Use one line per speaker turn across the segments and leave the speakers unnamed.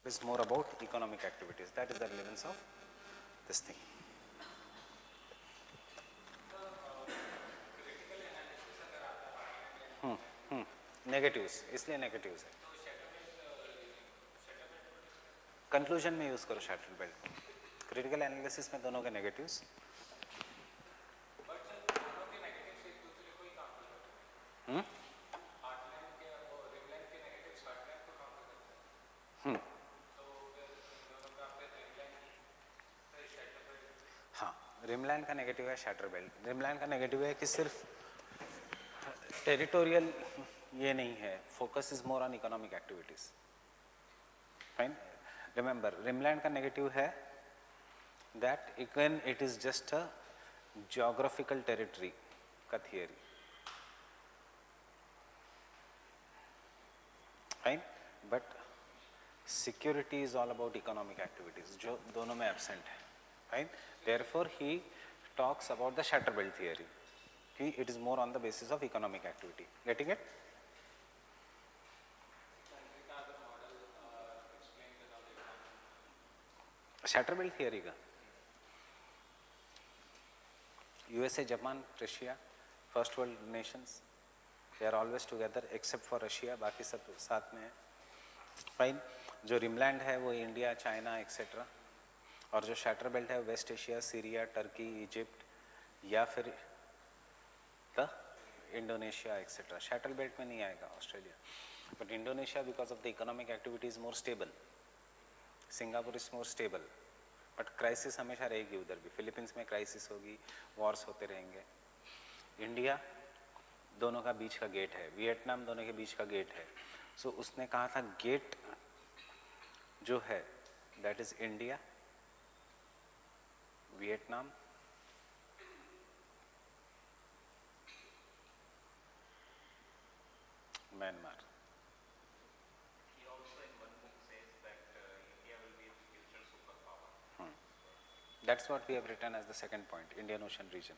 is more about economic activities. That is the relevance of this thing. Negatives, इसलिए negatives है. Conclusion में use करो शैटल belt. Critical analysis में दोनों के नेगेटिव्स. हाँ, रिमलैंड का नेगेटिव है शैटर बेल्ट. रिमलैंड का नेगेटिव है कि सिर्फ टेरिटोरियल ये नहीं है, focus is more on economic activities. Fine. Remember, rimland का नेगेटिव है that even it is just a geographical territory का theory. Fine. But security is all about economic activities, जो दोनों में एब्सेंट है. Fine. Therefore he talks about the shatter belt theory कि it is more on the basis of economic activity. Getting it? Shatter belt theory का USA, Japan, Russia, first world nations, they are always together except for Russia, बाकी सब साथ में है. Fine. जो rimland है वो इंडिया, चाइना एक्सेट्रा, और जो शैटर बेल्ट है West Asia, Syria, Turkey, Egypt या फिर the Indonesia etcetera. Shatter belt में नहीं आएगा Australia, but Indonesia because of the economic activity is more stable. Singapore is more stable, but crisis हमेशा रहेगी उधर भी. फिलीपींस में क्राइसिस होगी, वॉर्स होते रहेंगे. इंडिया दोनों का बीच का गेट है, वियतनाम दोनों के बीच का गेट है. सो उसने कहा था गेट जो है that is India, Vietnam, Myanmar. That's what we have written as the second point, Indian Ocean region.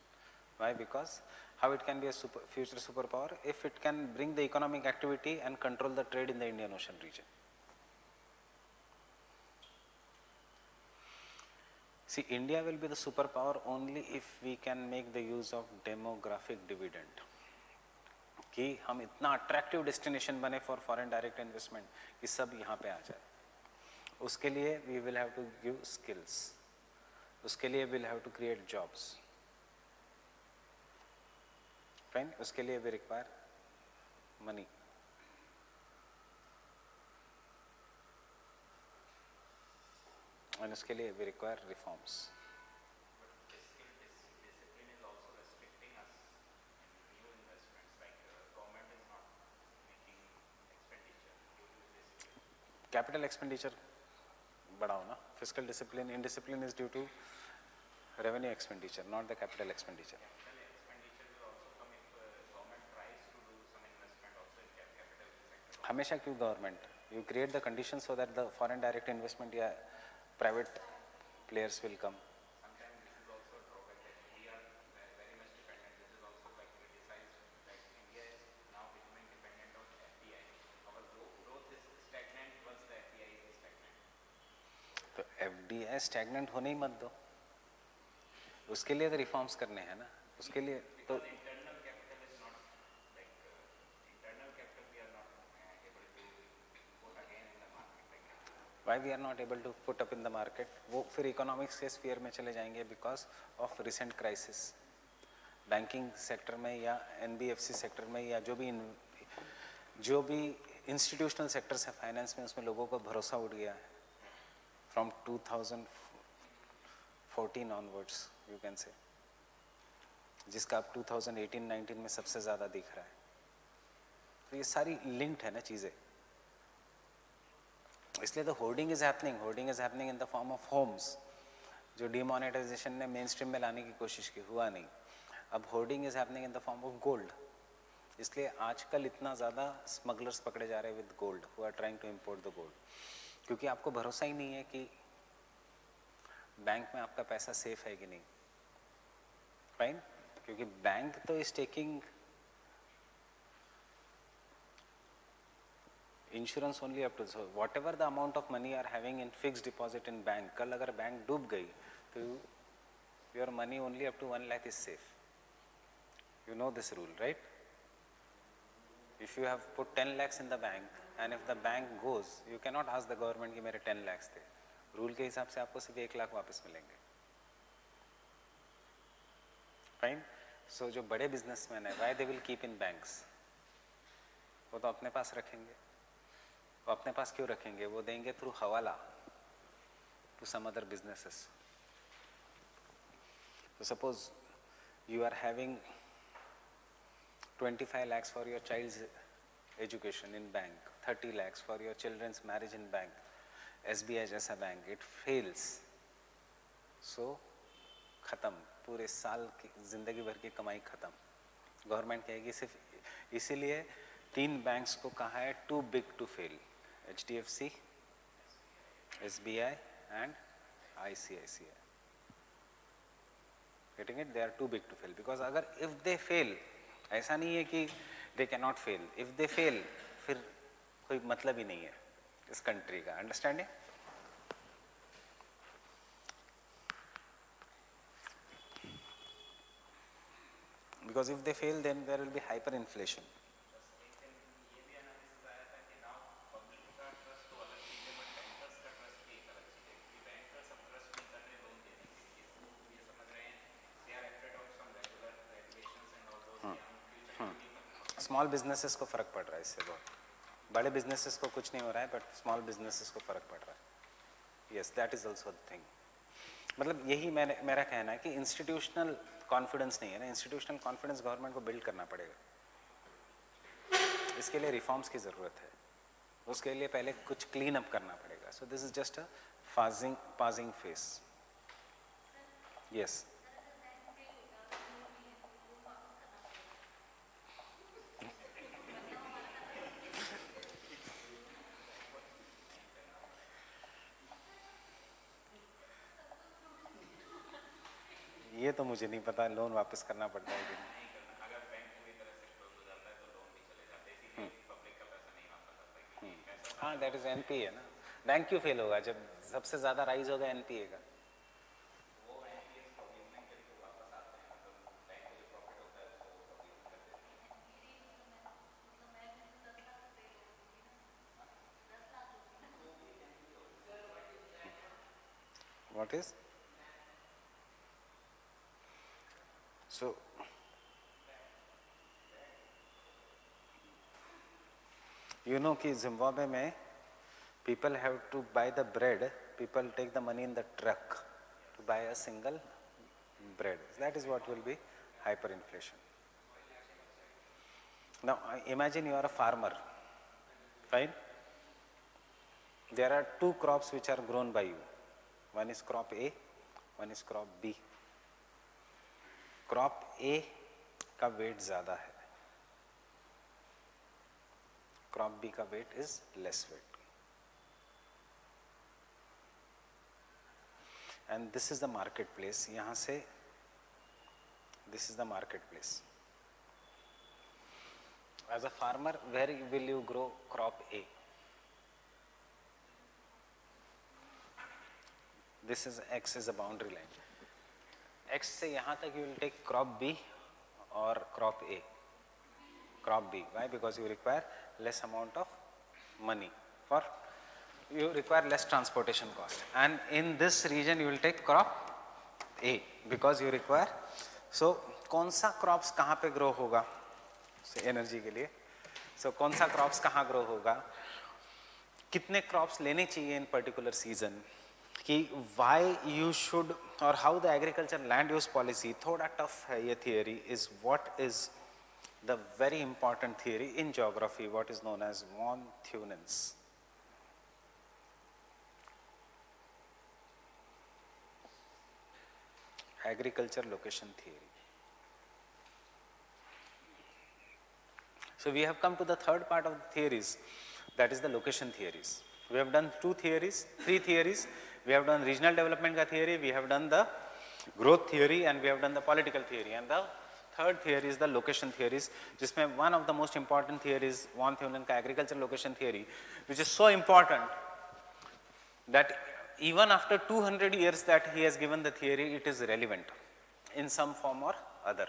Why? Because how it can be a future superpower if it can bring the economic activity and control the trade in the Indian Ocean region. See, India will be the superpower only if we can make the use of demographic dividend. कि हम इतना attractive destination बने for foreign direct investment कि सब यहाँ पे आ जाए. उसके लिए we will have to give skills, उसके लिए will have to create jobs. Fine. उसके लिए वी रिक्वायर मनी. और उसके लिए we require reforms. Capital expenditure बढ़ाओ ना. Fiscal discipline, indiscipline is due to revenue expenditure, not the capital expenditure. हमेशा क्यों government? You create the conditions so that the foreign direct investment या private players will come. तो FDI stagnant होने ही मत दो. उसके लिए तो रिफॉर्म्स करने हैं ना. उसके लिए तो why we are not able to put up in the market? वो फिर इकोनॉमिक्स के स्फीयर में चले जाएंगे because of recent crisis. Banking sector में या NBFC सेक्टर में या जो भी इंस्टीट्यूशनल सेक्टर्स है फाइनेंस में, उसमें लोगों को भरोसा उठ गया है from 2014 onwards you can say, जिसका अब 2018-19 में सबसे ज़्यादा दिख रहा है. तो ये सारी लिंक्ड है ना चीज़ें. इसलिए तो hoarding is happening in the form of homes. जो डिमोनेटाइजेशन ने मेन स्ट्रीम में लाने की कोशिश की, हुआ नहीं. अब hoarding is happening in the form of gold. इसलिए आजकल इतना ज़्यादा स्मगलर्स पकड़े जा रहे हैं with gold, who are trying to import the gold. क्योंकि आपको भरोसा ही नहीं है कि बैंक में आपका पैसा सेफ है कि नहीं. फाइन. क्योंकि बैंक तो is taking insurance only up to, so whatever the amount of money are having in fix deposit in bank, कल अगर बैंक डूब गई तो your money only up to 1 lakh is safe. You know this rule, right? If you have put 10 lakhs in the bank and if the bank goes, you cannot ask the government कि मेरे 10 lakhs थे. Rule के हिसाब से आपको सिर्फ 1 लाख वापस मिलेंगे. फाइन. सो जो बड़े बिजनेसमैन है, why they will keep in banks? वो तो अपने पास रखेंगे. वो अपने पास क्यों रखेंगे? वो देंगे थ्रू हवाला to some other businesses. So suppose you are having 25 lakhs for your child's education in bank, 30 lakhs for your children's marriage in bank, SBI जैसा बैंक, it fails, so खत्म, पूरे साल की जिंदगी भर की कमाई खत्म. गवर्नमेंट कहेगी सिर्फ, इसीलिए 3 बैंक्स को कहा है too big to fail, HDFC, SBI and ICICI. Getting it? They are too big to fail because अगर if they fail, ऐसा नहीं है कि they cannot fail. If they fail, फिर कोई मतलब ही नहीं है इस कंट्री का. Understanding? Because if they fail, then there will be hyperinflation. Small businesses को फ़र्क पड़ रहा है इससे बहुत. बड़े बिजनेसेस को कुछ नहीं हो रहा है, बट स्मॉल बिजनेसेस को फ़र्क पड़ रहा है. Yes, that is also the thing. मतलब यही मेरा कहना है कि इंस्टीट्यूशनल कॉन्फिडेंस नहीं है ना. इंस्टीट्यूशनल कॉन्फिडेंस गवर्नमेंट को बिल्ड करना पड़ेगा. इसके लिए रिफॉर्म्स की ज़रूरत है. उसके लिए पहले कुछ क्लीन अप करना पड़ेगा. So this is just a passing face. Yes. ये तो मुझे नहीं पता लोन वापस करना पड़ता है कि नहीं. हाँ, दैट इज एनपीए ना. बैंक क्यों फेल होगा जब सबसे ज़्यादा राइज होगा एनपीए का? What is? So, you know कि जिम्बाब्वे में people have to buy the bread, people take the money in the truck to buy a single bread. That is what will be hyperinflation. Now imagine you are a farmer, fine. There are 2 crops which are grown by you. One is crop A, one is crop B. Crop A का weight ज़्यादा है, crop B का weight is less weight. And this is the market place. यहाँ से this is the market place. As a farmer, where will you grow crop A? This is X is a boundary line. X से यहाँ तक you will take crop B or crop A. Crop B. Why? Because you require less amount of money. You require less transportation cost. And in this region you will take crop A because you require. So कौन सा crops कहाँ पे grow होगा? Energy के लिए. So कौन सा crops कहाँ grow होगा? कितने crops लेने चाहिए in particular season? कि why you should or how the agriculture land use policy, थोड़ा tough है ये theory, is what is the very important theory in geography, what is known as von Thunens. Agriculture location theory. So we have come to the third part of the theories, that is the location theories. We have done 2 theories, 3 theories. We have done regional development का theory, we have done the growth theory, and we have done the political theory. And the third theory is the location theories, जिसमें one of the most important theories von Thunen का agriculture location theory, which is so important that even after 200 years that he has given the theory, it is relevant in some form or other.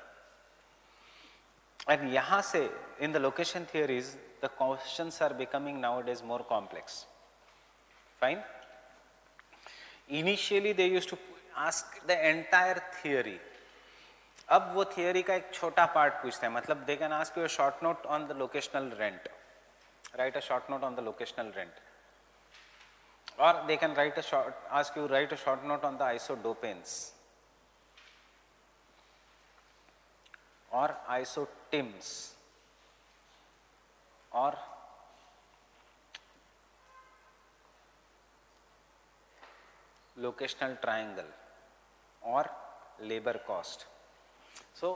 And yahan se in the location theories the questions are becoming nowadays more complex. Fine. Initially they used to ask the entire theory. अब वो theory का एक छोटा part पूछते हैं, मतलब they can ask you a short note on the locational rent, right a short note on the locational rent, or they can ask you write a short note on the isodopanes or isotims or locational triangle or labor cost. So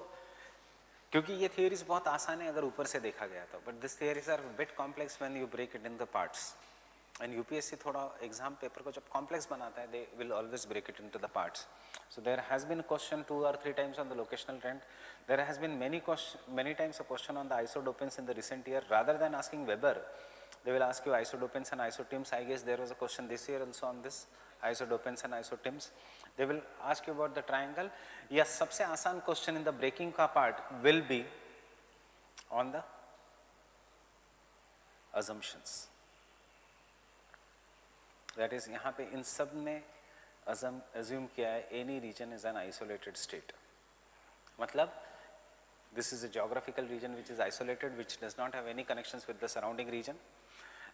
क्योंकि ये theories बहुत आसान है अगर ऊपर से देखा गया तो, but this theories are bit complex when you break it in the parts. And UPSC थोड़ा एग्जाम पेपर को जब कॉम्प्लेक्स बनाता है, they will always break it into the parts. So there has been question 2 or 3 times on the locational rent. There has been many times a question on the isodopanes in the recent year. Rather than asking Weber, they will ask you isodopanes and isotims. I guess there was a question this year also on this isodopanes and isotims. They will ask you about the triangle. Yes, सबसे आसान question in the breaking का part will be on the assumptions. That is, यहाँ पे इन सब ने assume किया है any region is an isolated state. मतलब this is a geographical region which is isolated, which does not have any connections with the surrounding region.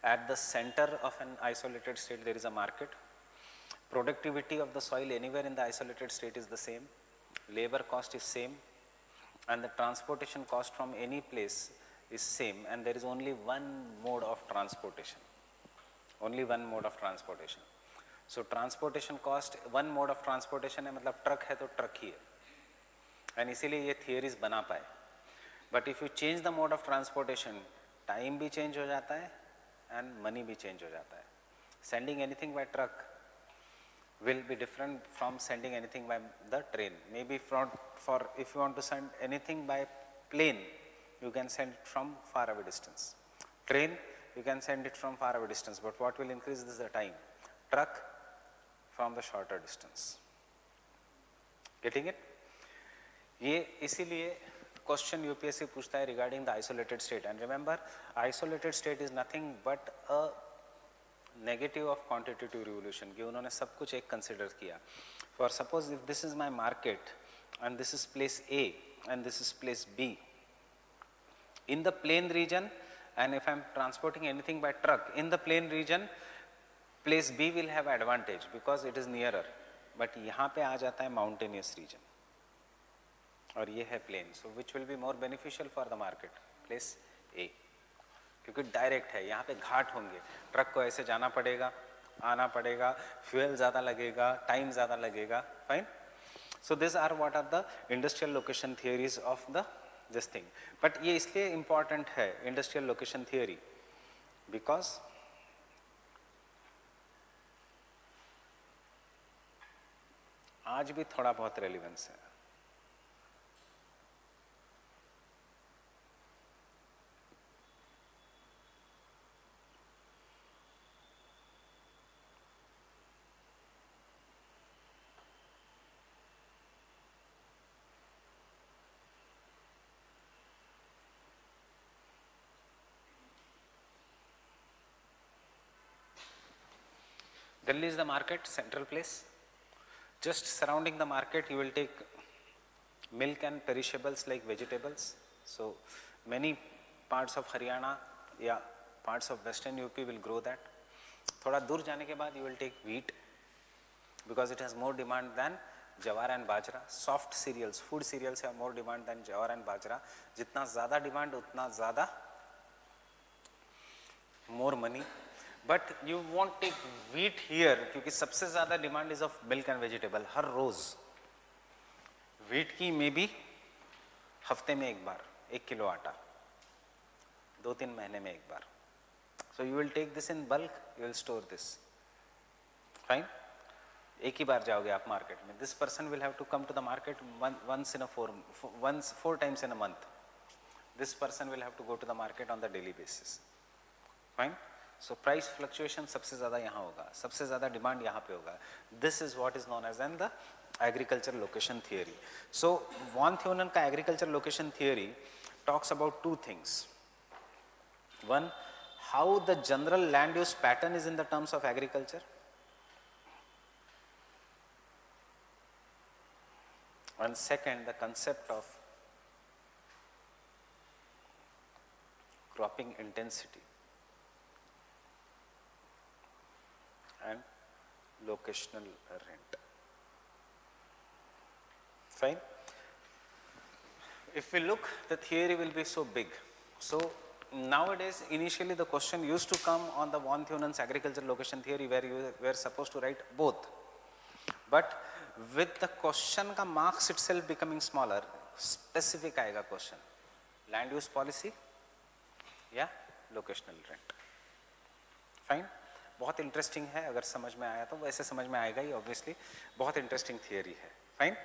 At the center of an isolated state there is a market. Productivity of the soil anywhere in the isolated state is the same. Labor cost is same, and the transportation cost from any place is same, and there is only one mode of transportation. Only one mode of transportation. So transportation cost, one mode of transportation है, मतलब truck है तो truck ही है, and इसीलिए ये theories बना पाए. But if you change the mode of transportation, time भी चेंज हो जाता है एंड मनी भी चेंज हो जाता है. Sending anything bye truck will be different from sending anything by the train. Maybe for if you want to send anything by plane, you can send it from far away distance. Train, you can send it from far away distance, but what will increase this is the time. Truck, from the shorter distance. Getting it? ये इसीलिए question UPSC पूछता है regarding the isolated state. And remember, isolated state is nothing but a negative of quantitative revolution, कि उन्होंने सब कुछ एक consider किया. For suppose if this is my market and this is place A and this is place be in the plain region, and if I am transporting anything by truck in the plain region, place B will have advantage because it is nearer. But यहाँ पे आ जाता है mountainous region और ये है plain, so which will be more beneficial for the market? Place A, क्योंकि direct है. यहाँ पे घाट होंगे, ट्रक को ऐसे जाना पड़ेगा, आना पड़ेगा, फ्यूल ज़्यादा लगेगा, टाइम ज़्यादा लगेगा. Fine. So this are what are the industrial location theories of the this thing. But ये इसलिए इम्पॉर्टेंट है इंडस्ट्रियल लोकेशन थियरी बिकॉज आज भी थोड़ा बहुत रेलिवेंस है. Delhi is the market, central place. Just surrounding the market, you will take milk and perishables like vegetables. So many parts of Haryana, yeah, parts of Western UP will grow that. थोड़ा दूर जाने के बाद you will take wheat because it has more demand than jawar and bajra. Soft cereals, food cereals have more demand than jawar and bajra. जितना ज़्यादा demand उतना ज़्यादा more money. But you won't take wheat here क्योंकि सबसे ज़्यादा demand is of milk and vegetable. Her rose wheat की may be हफ्ते में एक बार 1 किलो आटा, 2-3 महीने में एक बार. So you will take this in bulk, you will store this. Fine. एक ही बार जाओगे आप मार्केट में. This person will have to come to the market once 4 times in a month. This person will have to go to the market on the daily basis. Fine. So price fluctuation सबसे ज़्यादा यहाँ होगा, सबसे ज़्यादा demand यहाँ पे होगा. This is what is known as the agriculture location theory. So von Thunen का agriculture location theory talks about two things. One, how the general land use pattern is in the terms of agriculture. And second, the concept of cropping intensity and locational rent. Fine. If we look, the theory will be so big. So nowadays, initially the question used to come on the von Thunen's agriculture location theory, where you were supposed to write both. But with the question का marks itself becoming smaller, specific आएगा question. Land use policy या locational rent. Fine. बहुत interesting है, अगर समझ में आया तो वैसे समझ में आएगा ही ऑब्वियसली. बहुत इंटरेस्टिंग थियरी है. Fine.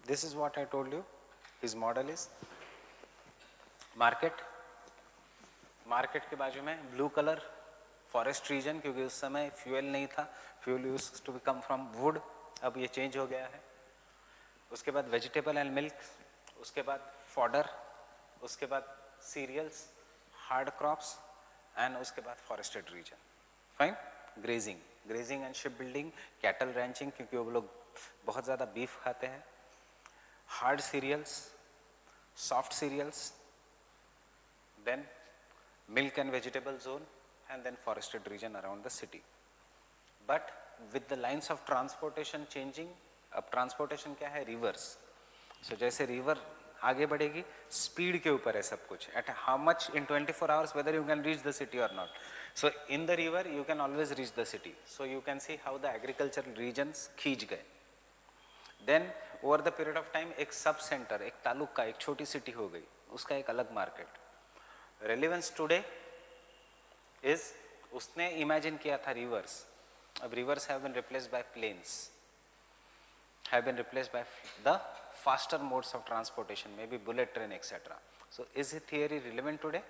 This is what I told you. His model is market. Market के बाजू में ब्लू कलर फॉरेस्ट रीजन, क्योंकि उस समय फ्यूल नहीं था. Fuel use to be come from wood. अब ये चेंज हो गया है. उसके बाद वेजिटेबल एंड मिल्क, उसके बाद फॉडर, उसके बाद सीरियल्स, हार्ड क्रॉप्स एंड उसके बाद forested region. Fine. Grazing, grazing and ship building, cattle ranching, क्योंकि वो लोग बहुत ज़्यादा बीफ खाते हैं. Hard cereals, soft cereals, then milk and vegetable zone, and then forested region around the city. But with the lines of transportation changing, अब transportation क्या है? Rivers. So जैसे river आगे बढ़ेगी, speed के ऊपर है सब कुछ. At how much in 24 hours whether you can reach the city or not. So in the river you can always reach the city. So you can see how the agricultural regions खींच गए. Then over the period of time एक sub centre, एक तालुक का एक छोटी city हो गई, उसका एक अलग मार्केट. रेलिवेंस टुडे इज, उसने इमेजिन किया था रिवर्स. अब rivers have been replaced by planes, have been replaced by the faster modes of transportation, may be bullet train etcetera. So is a theory relevant today?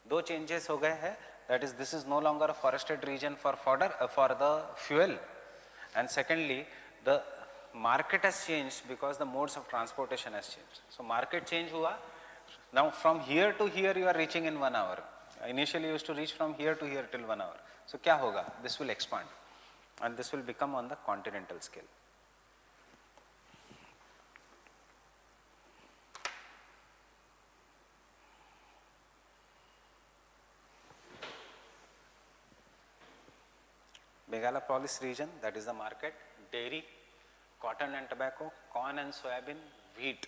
दो changes हो गए हैं. That is, this is no longer a forested region for fodder for the fuel, and secondly the market has changed because the modes of transportation has changed. So market change हुआ. Now from here to here you are reaching in 1 hour. Initially you used to reach from here to here till 1 hour. So क्या होगा? This will expand and this will become on the continental scale. Megalopolis region, that is the market. Dairy, cotton and tobacco, corn and soybean, wheat.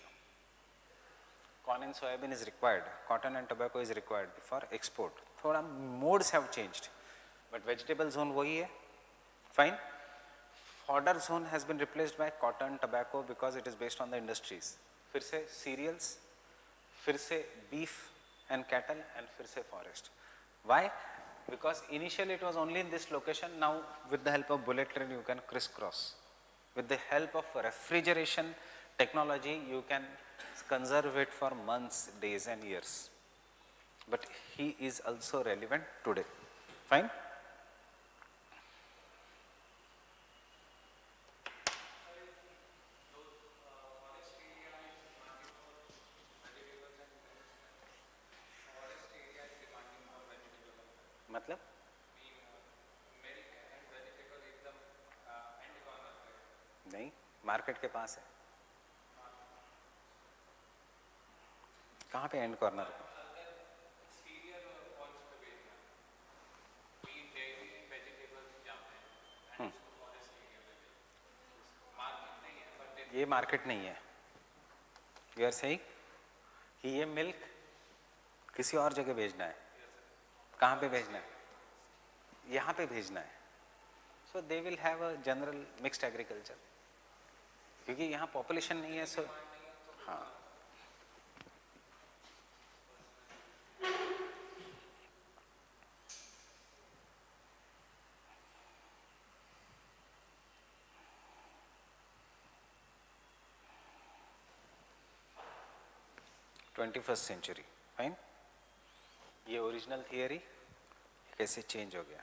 Corn and soybean is required, cotton and tobacco is required for export. थोड़ा modes have changed, but vegetable zone वही है. Fine. Fodder zone has been replaced by cotton, tobacco because it is based on the industries. फिर से cereals, फिर से beef and cattle, and फिर से forest. Why? Because initially it was only in this location. Now with the help of bullet train you can crisscross. With the help of refrigeration technology you can conserve it for months, days and years. But he is also relevant today. Fine. मतलब नहीं, market के पास है. कहाँ पे and corner? ये market नहीं है. You are saying कि ये मिल्क किसी और जगह भेजना है, कहाँ पे भेजना है? यहाँ पे भेजना है. So they will have a general mixed agriculture, क्योंकि यहाँ पॉपुलेशन नहीं है. सो हाँ, ट्वेंटी-फर्स्ट सेंचुरी. फाइन. ये ओरिजिनल थियरी कैसे चेंज हो गया.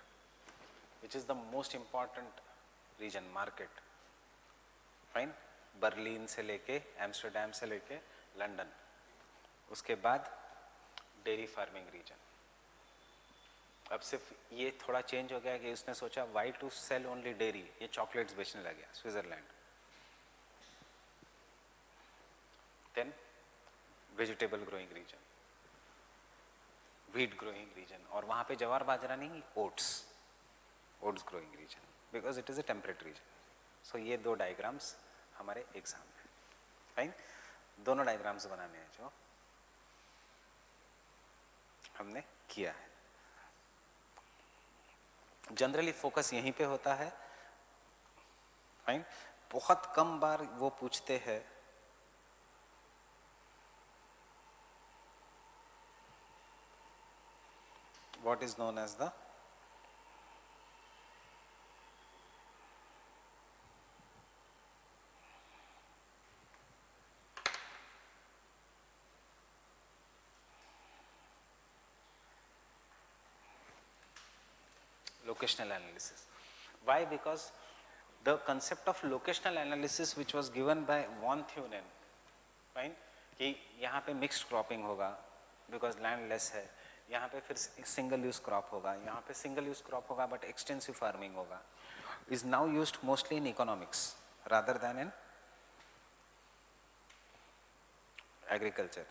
Which is the most important reason market. Fine. Berlin से लेके एम्स्टरडेम से लेके लंदन. उसके बाद डेयरी फार्मिंग रीजन. अब सिर्फ ये थोड़ा चेंज हो गया कि उसने सोचा why to sell only dairy. ये चॉकलेट्स बेचने लग गया Switzerland. Then vegetable growing region, wheat growing region, और वहाँ पे जवार बाजरा नहीं, oats growing region, because it is a temperate region. So ये दो डायग्राम्स हमारे एग्जाम में. फाइन. दोनों डायग्राम्स बनाने हैं जो हमने किया है. जनरली फोकस यहीं पे होता है. फाइन. बहुत कम बार वो पूछते हैं what is known as the locational analysis. Why? Because the concept of locational analysis which was given by von Thunen, fine, कि यहाँ पे मिक्स्ड क्रॉपिंग होगा बिकॉज लैंड लेस है, यहाँ पे फिर सिंगल यूज क्रॉप होगा, यहाँ पे सिंगल यूज क्रॉप होगा बट एक्सटेंसिव फार्मिंग होगा, is now used mostly in economics rather then in agriculture,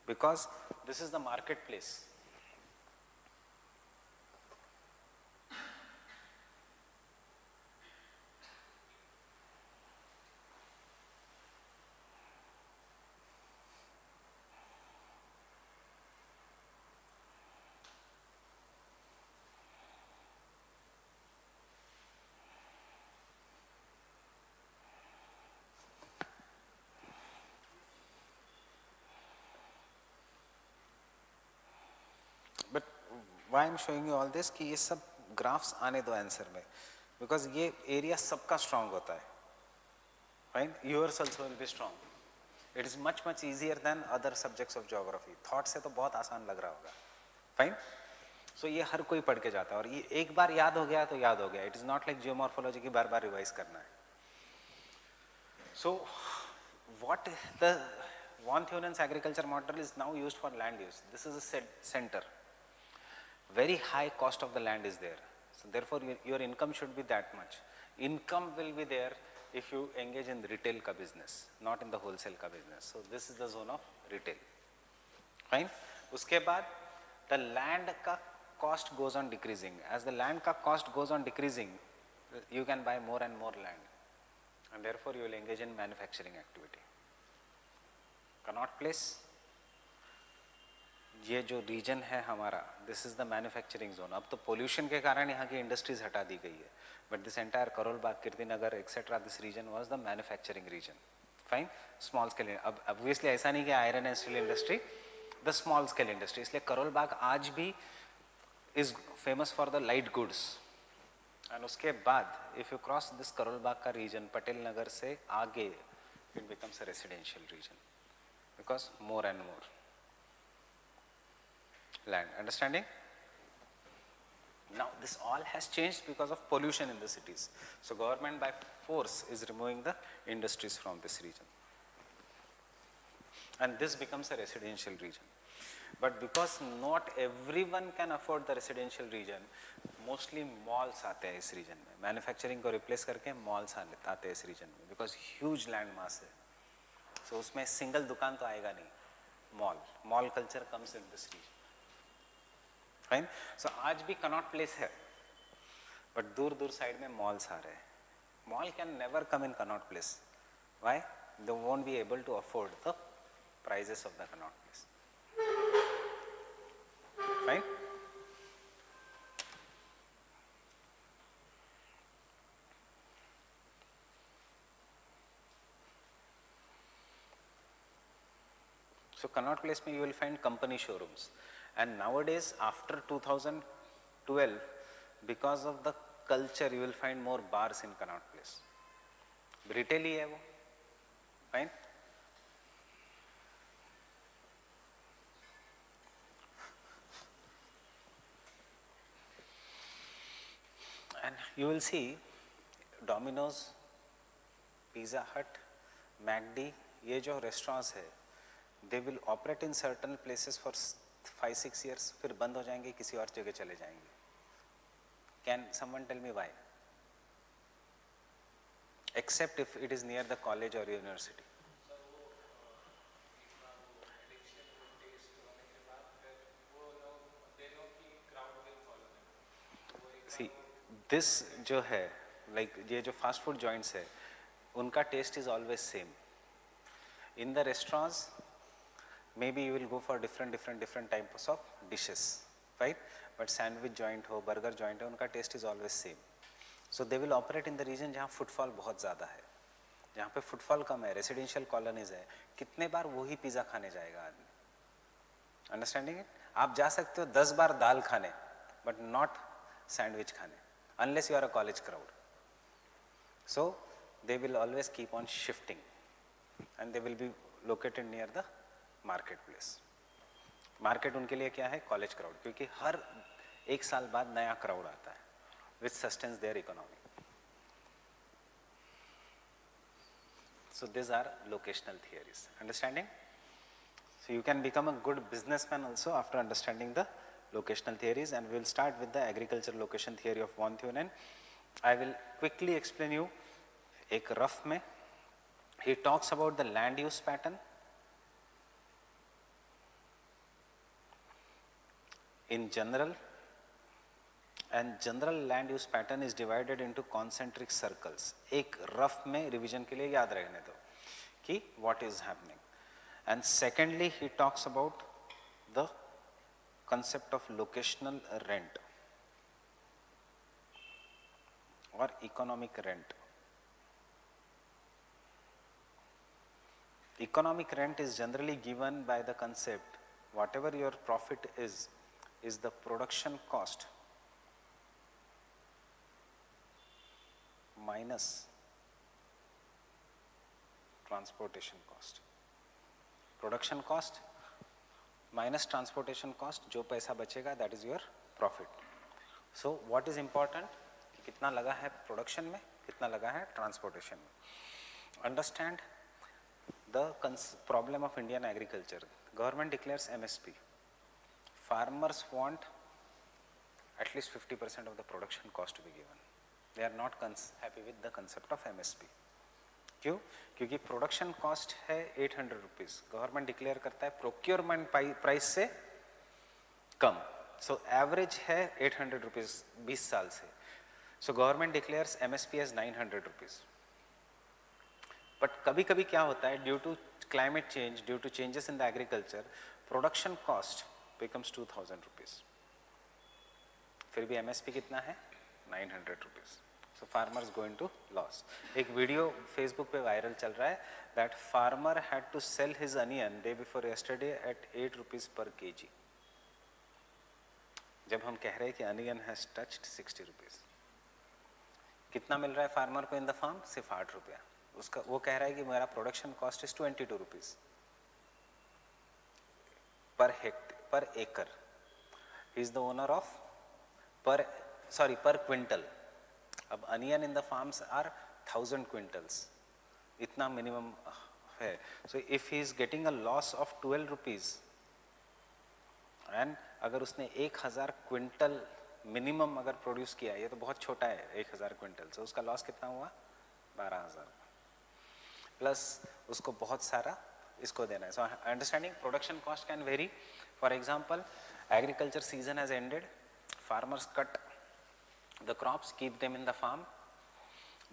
because this is the marketplace. But why I am showing you all this कि ये सब graphs आने दो आंसर में, because ये area सबका स्ट्रांग होता है. Fine. Yours also will be strong. It is much much easier than other subjects of geography. Thought से तो बहुत आसान लग रहा होगा. फाइन. सो ये हर कोई पढ़ के जाता है और ये एक बार याद हो गया तो याद हो गया. It is not like geomorphology की बार बार रिवाइज करना है. So what the von Thunen's agriculture model is now used for land use. This is a center. Very high cost of the land is there. So therefore your income should be that much. Income will be there if you engage in retail ka business, not in the wholesale ka business. So this is the zone of retail. Fine. Uske baad the land ka cost goes on decreasing. As the land ka cost goes on decreasing, you can buy more and more land, and therefore you will engage in manufacturing activity. Connaught Place, ये जो reason है हमारा, this is the manufacturing zone. अब तो pollution के कारण यहाँ की इंडस्ट्रीज हटा दी गई है, but this entire Karol Bagh, Kirtinagar etcetera, this region was the manufacturing region. Fine. Small scale. अब ऑब्वियसली ऐसा नहीं कि iron and steel industry, the small scale industry. इसलिए करोल बाग आज भी is famous for the light goods. And उसके बाद if you cross this Karol Bagh का रीजन पटेल नगर से आगे, it becomes a residential region, because more and more land. Understanding? Now this all has changed because of pollution in the cities. So government by force is removing the industries from this region, and this becomes a residential region. But because not everyone can afford the residential region, mostly malls आते हैं इस region में. Manufacturing को replace करके malls आते हैं इस region में, because huge land mass है. So उसमें सिंगल दुकान तो आएगा नहीं. Mall culture comes in this region. Fine. So आज भी कनॉट प्लेस है, बट दूर दूर साइड में मॉल्स आ रहे हैं. Mall can never come in Connaught Place. Why? They won't be able to afford the prices of the Connaught Place. Fine. So Connaught Place में you will find company showrooms, and nowadays after 2012, because of the culture, you will find more bars in Connaught Place. Retail ही है वो, fine. And you will see Domino's, Pizza Hut, McD, ये जो restaurants है, they will operate in certain places for 5-6 years, फिर बंद हो जाएंगे, किसी और जगह चले जाएंगे. Can someone tell me why? Except if it is near the college or university. See, this जो है, like ये जो fast food joints है, उनका taste is always same. In the restaurants, maybe you will go for different types of dishes, right? But sandwich joint हो, burger joint है, उनका taste is always same. So they will operate in the region जहाँ footfall बहुत ज़्यादा है, जहाँ पे footfall कम है, residential colonies है, कितने बार वही पिज़्ज़ा खाने जाएगा आदमी? Understanding it? आप जा सकते हो 10 बार दाल खाने, but not sandwich खाने, unless you are a college crowd. So they will always keep on shifting, and they will be located near the marketplace. Market उनके लिए क्या है? College crowd, क्योंकि हर एक साल बाद नया crowd आता है, which sustains their economy. So these are locational theories. Understanding? So you can become a good businessman also after understanding the locational theories, and we will start with the agriculture location theory of von Thunen. I will quickly explain you एक rough में. He talks about the land use pattern in general, and general land use pattern is divided into concentric circles. एक rough में revision के लिए याद रहने दो कि what is happening. And secondly, he talks about the concept of locational rent or economic rent. Economic rent is generally given by the concept whatever your profit is the production cost minus transportation cost. Production cost minus transportation cost, जो पैसा बचेगा that is your profit. So what is important? कितना लगा है production में, कितना लगा है transportation में. Understand the problem of Indian agriculture. Government declares MSP. Farmers want at least 50% of the production cost to be given. They are not happy with the concept of MSP. क्यों? क्योंकि production cost है 800 rupees, government declare करता है procurement price से कम, so average है 800 rupees 20 साल से. So government declares MSP as 900 rupees. But कभी कभी क्या होता है, due to climate change, due to changes in the agriculture, production cost becomes 2000 rupees. फिर भी एमएसपी कितना है? 900 rupees. So farmers go into loss. एक वीडियो फेसबुक पे वायरल चल रहा है that farmer had to sell his onion day before yesterday at 8 rupees per kg. जब हम कह रहे हैं कि onion has touched 60 rupees. कितना मिल रहा है फार्मर को इन द फार्म? सिर्फ 8 रुपया. उसका वो कह रहा है कि मेरा production cost is 22 rupees per एकड़. He is the owner of per quintal. अब onion in the farms are 1000 quintals, इतना मिनिमम है. So if he is getting a loss of 12 rupees and अगर उसने 1000 क्विंटल मिनिमम अगर produce किया, ये तो बहुत छोटा है 1000 क्विंटल, so उसका लॉस कितना हुआ? 12000 प्लस उसको बहुत सारा इसको देना है. So understanding production cost can very. For example, agriculture season has ended, farmers cut the crops, keep them in the farm,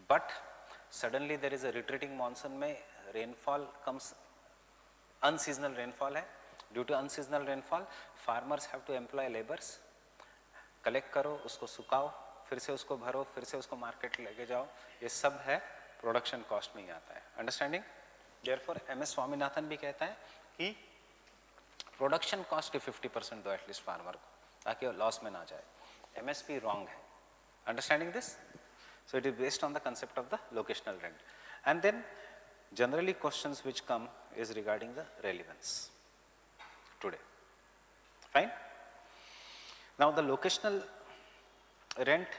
but suddenly there is a retreating monsoon, में rainfall comes अनसीजनल रेनफॉल है, due to unseasonal rainfall farmers have to employ labours, collect करो, उसको सुखाओ, फिर से उसको भरो, फिर से उसको मार्केट लेके जाओ, ये सब है प्रोडक्शन कॉस्ट में ही आता है। Understanding? Therefore M S Swaminathan भी कहता है कि प्रोडक्शन कॉस्ट के 50% दो एटलीस्ट फार्मर को, ताकि वो लॉस में ना जाए। एमएसपी रॉन्ग है। Understanding this? So it is based on the concept of the locational rent. And then generally questions which come is regarding the relevance today. Fine? Now the locational rent,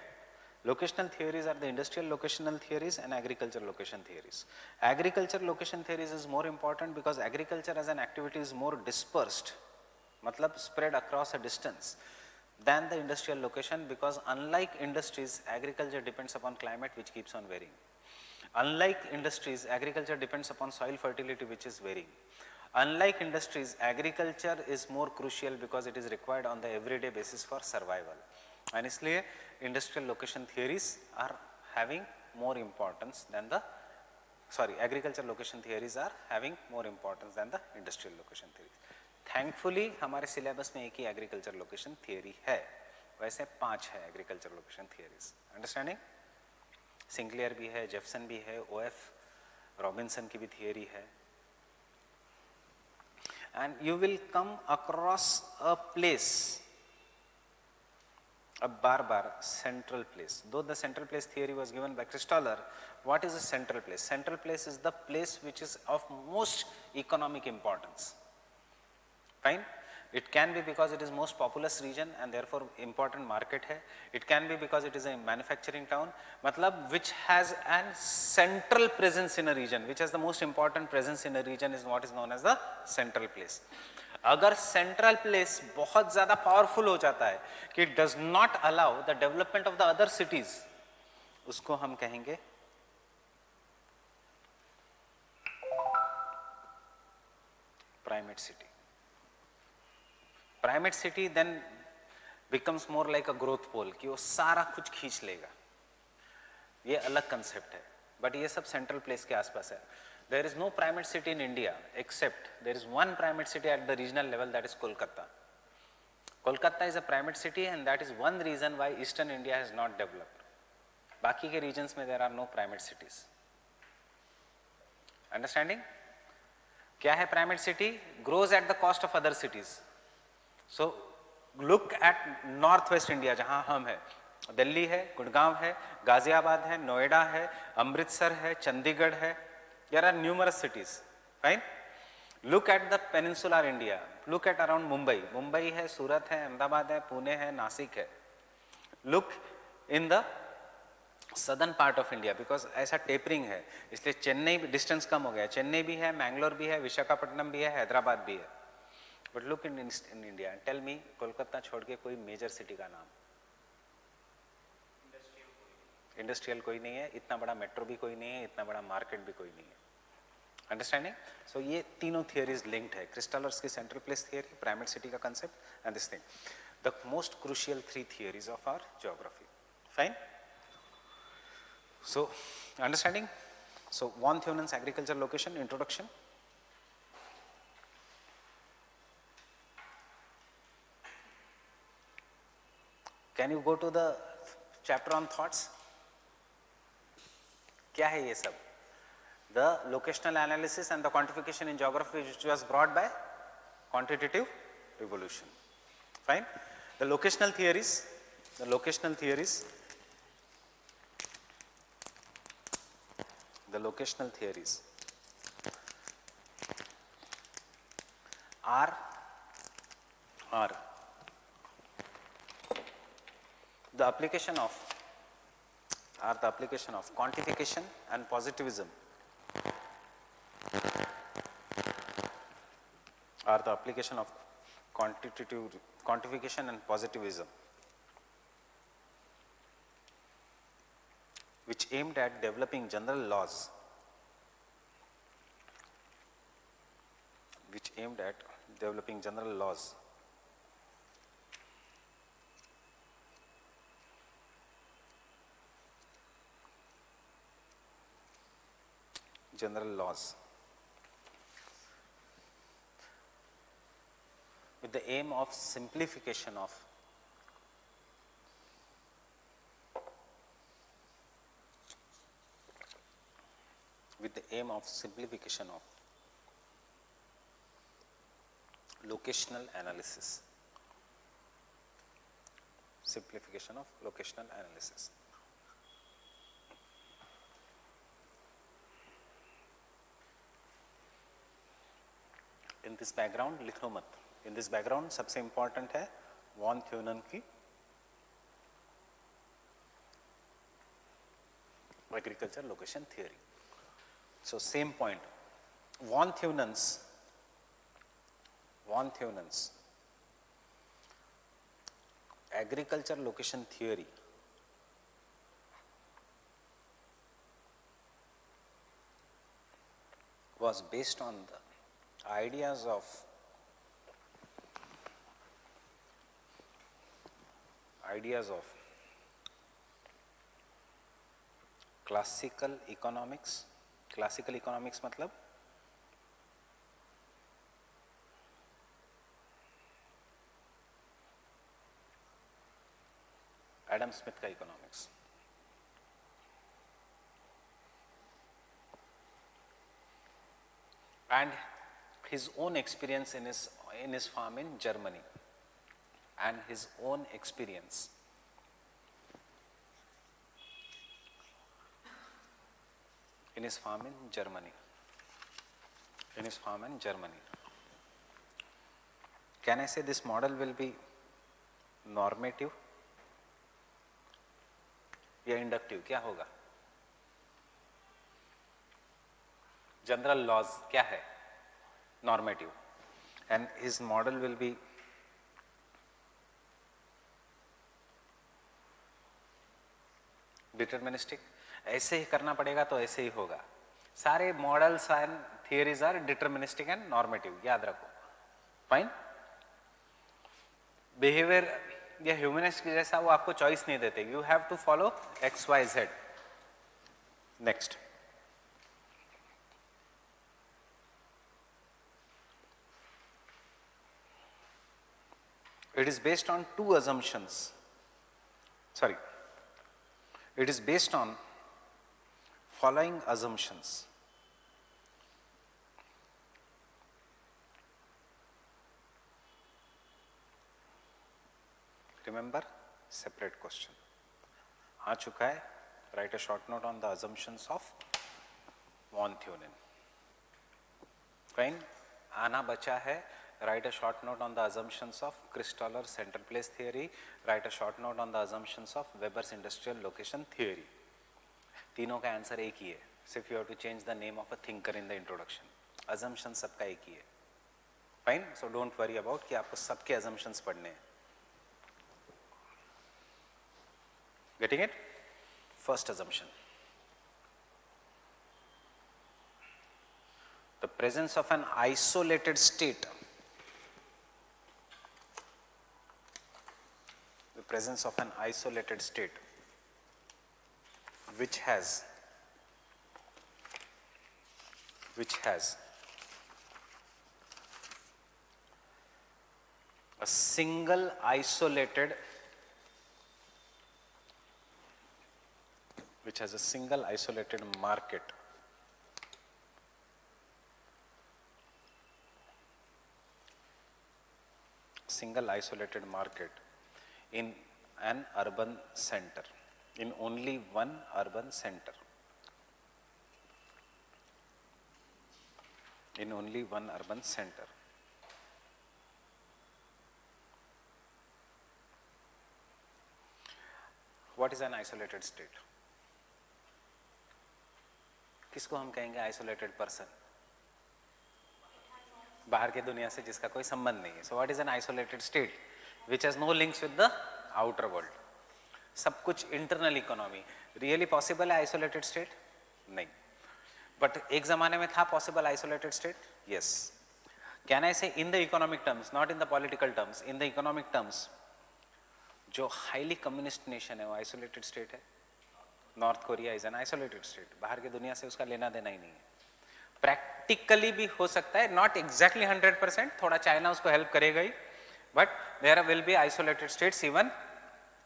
locational theories are the industrial locational theories and agriculture location theories. Agriculture location theories is more important because agriculture as an activity is more dispersed, matlab spread across a distance, than the industrial location, because unlike industries, agriculture depends upon climate which keeps on varying. Unlike industries, agriculture depends upon soil fertility which is varying. Unlike industries, agriculture is more crucial because it is required on the everyday basis for survival. And इसलिए industrial location theories are having more importance than the, agriculture location theories are having more importance than the industrial location theories. Thankfully हमारे syllabus में एक ही agriculture location theory है, वैसे 5 है agriculture location theories. Understanding? सिंक्लियर भी है, जेफसन भी है, ओएफ रॉबिन्सन की भी थियरी है। And you will come across a place, अब बार बार central place, though the central place theory was given by Christaller, what is a central place? Central place is the place which is of most economic importance. Fine? It can be because it is most populous region and therefore important market है. It can be because it is a manufacturing town, मतलब which has an central presence in a region, which has the most important presence in a region is what is known as the central place. अगर central place बहुत ज़्यादा powerful हो जाता है कि it does not allow the development of the other cities, उसको हम कहेंगे primate city. Primate city then becomes more like a growth pole, कि वो सारा कुछ खींच लेगा, ये अलग कंसेप्ट है, बट ये सब सेंट्रल प्लेस के आसपास है। There is no primate city in India except there is one primate city at the regional level, that is Kolkata. Kolkata is a primate city and that is one reason why eastern India has not developed. बाकी के regions में there are no primate cities. Understanding? क्या है primate city? Grows at the cost of other cities. So look at north west India, जहां हम है, दिल्ली है, गुड़गांव है, गाजियाबाद है, नोएडा है, अमृतसर है, चंडीगढ़ है, there are numerous cities. Fine? Look at the peninsular India, look at around Mumbai, Mumbai है, सूरत है, अहमदाबाद है, पुणे है, नासिक है. Look in the southern part of India, because ऐसा टेपरिंग है इसलिए चेन्नई डिस्टेंस कम हो गया, चेन्नई भी है, मैंगलोर भी है, विशाखापट्टनम भी है, हैदराबाद भी है. But look in India and tell me, Kolkata छोड़ के कोई मेजर सिटी का नाम? इंडस्ट्रियल कोई नहीं है, इतना बड़ा मेट्रो भी कोई नहीं है, इतना बड़ा मार्केट भी कोई नहीं है. अंडरस्टैंडिंग? सो ये तीनों थियरीज लिंक्ड है, क्रिस्टलर्स की central place theory, primate city का concept and this thing, the most crucial 3 theories of our geography. Fine? So understanding? So von Theunen's agriculture location introduction. Can you go to the chapter on thoughts? क्या है ये सब? The locational analysis and the quantification in geography which was brought by quantitative evolution. Fine? The locational theories are the application of quantification and positivism, quantification and positivism, which aimed at developing general laws with the aim of simplification of locational analysis. Simplification of locational analysis. In this background लिखो मत. In this background सबसे important है von थ्यूनन की agriculture location theory. So same point. Von Theunen's agriculture location theory was based on the ideas of classical economics. Classical economics मतलब Adam Smith का economics. And his own experience in his farm in Germany, and his own experience in his farm in Germany. Can I say this model will be normative या inductive? क्या होगा? General laws क्या है? Normative. And his model will be deterministic. ऐसे ही करना पड़ेगा तो ऐसे ही होगा. सारे models and theories are deterministic and normative, याद रखो. फाइन. बिहेवियर या ह्यूमनिस्ट जैसा वो आपको चॉइस नहीं देते. You have to follow X Y Z. Next. It is based on two assumptions. Sorry. It is based on following assumptions. Remember, separate question. आ चुका है. Write a short note on the assumptions of von Theunen. Fine. आना बचा है. Write a short note on the assumptions of Christoller central place theory. Write a short note on the assumptions of Weber's industrial location theory. तीनों का answer एक ही है. सिर्फ you have to change the name of a thinker in the introduction. Assumptions सबका एक ही है. Fine. So don't worry about कि आपको सबके assumptions पढ़ने हैं. Getting it? First assumption. The presence of an isolated state. The presence of an isolated state which has a single isolated market. Single isolated market in an urban center, in only one urban center. In only one urban center. What is an isolated state? किसको हम कहेंगे isolated person? बाहर के दुनिया से जिसका कोई संबंध नहीं है. So what is an isolated state? Which has no links with the outer world. सब कुछ इंटरनल इकोनॉमी. रियली पॉसिबल है आइसोलेटेड स्टेट? नहीं. बट एक जमाने में था possible isolated state. Yes. Can I say in the economic terms, not in the political terms, in the economic terms जो highly communist nation है वो आइसोलेटेड स्टेट है. North Korea is an isolated state. बाहर की दुनिया से उसका लेना देना ही नहीं है. प्रैक्टिकली भी हो सकता है, नॉट एग्जैक्टली 100%. थोड़ा चाइना उसको हेल्प करेगा ही, but there will be isolated states even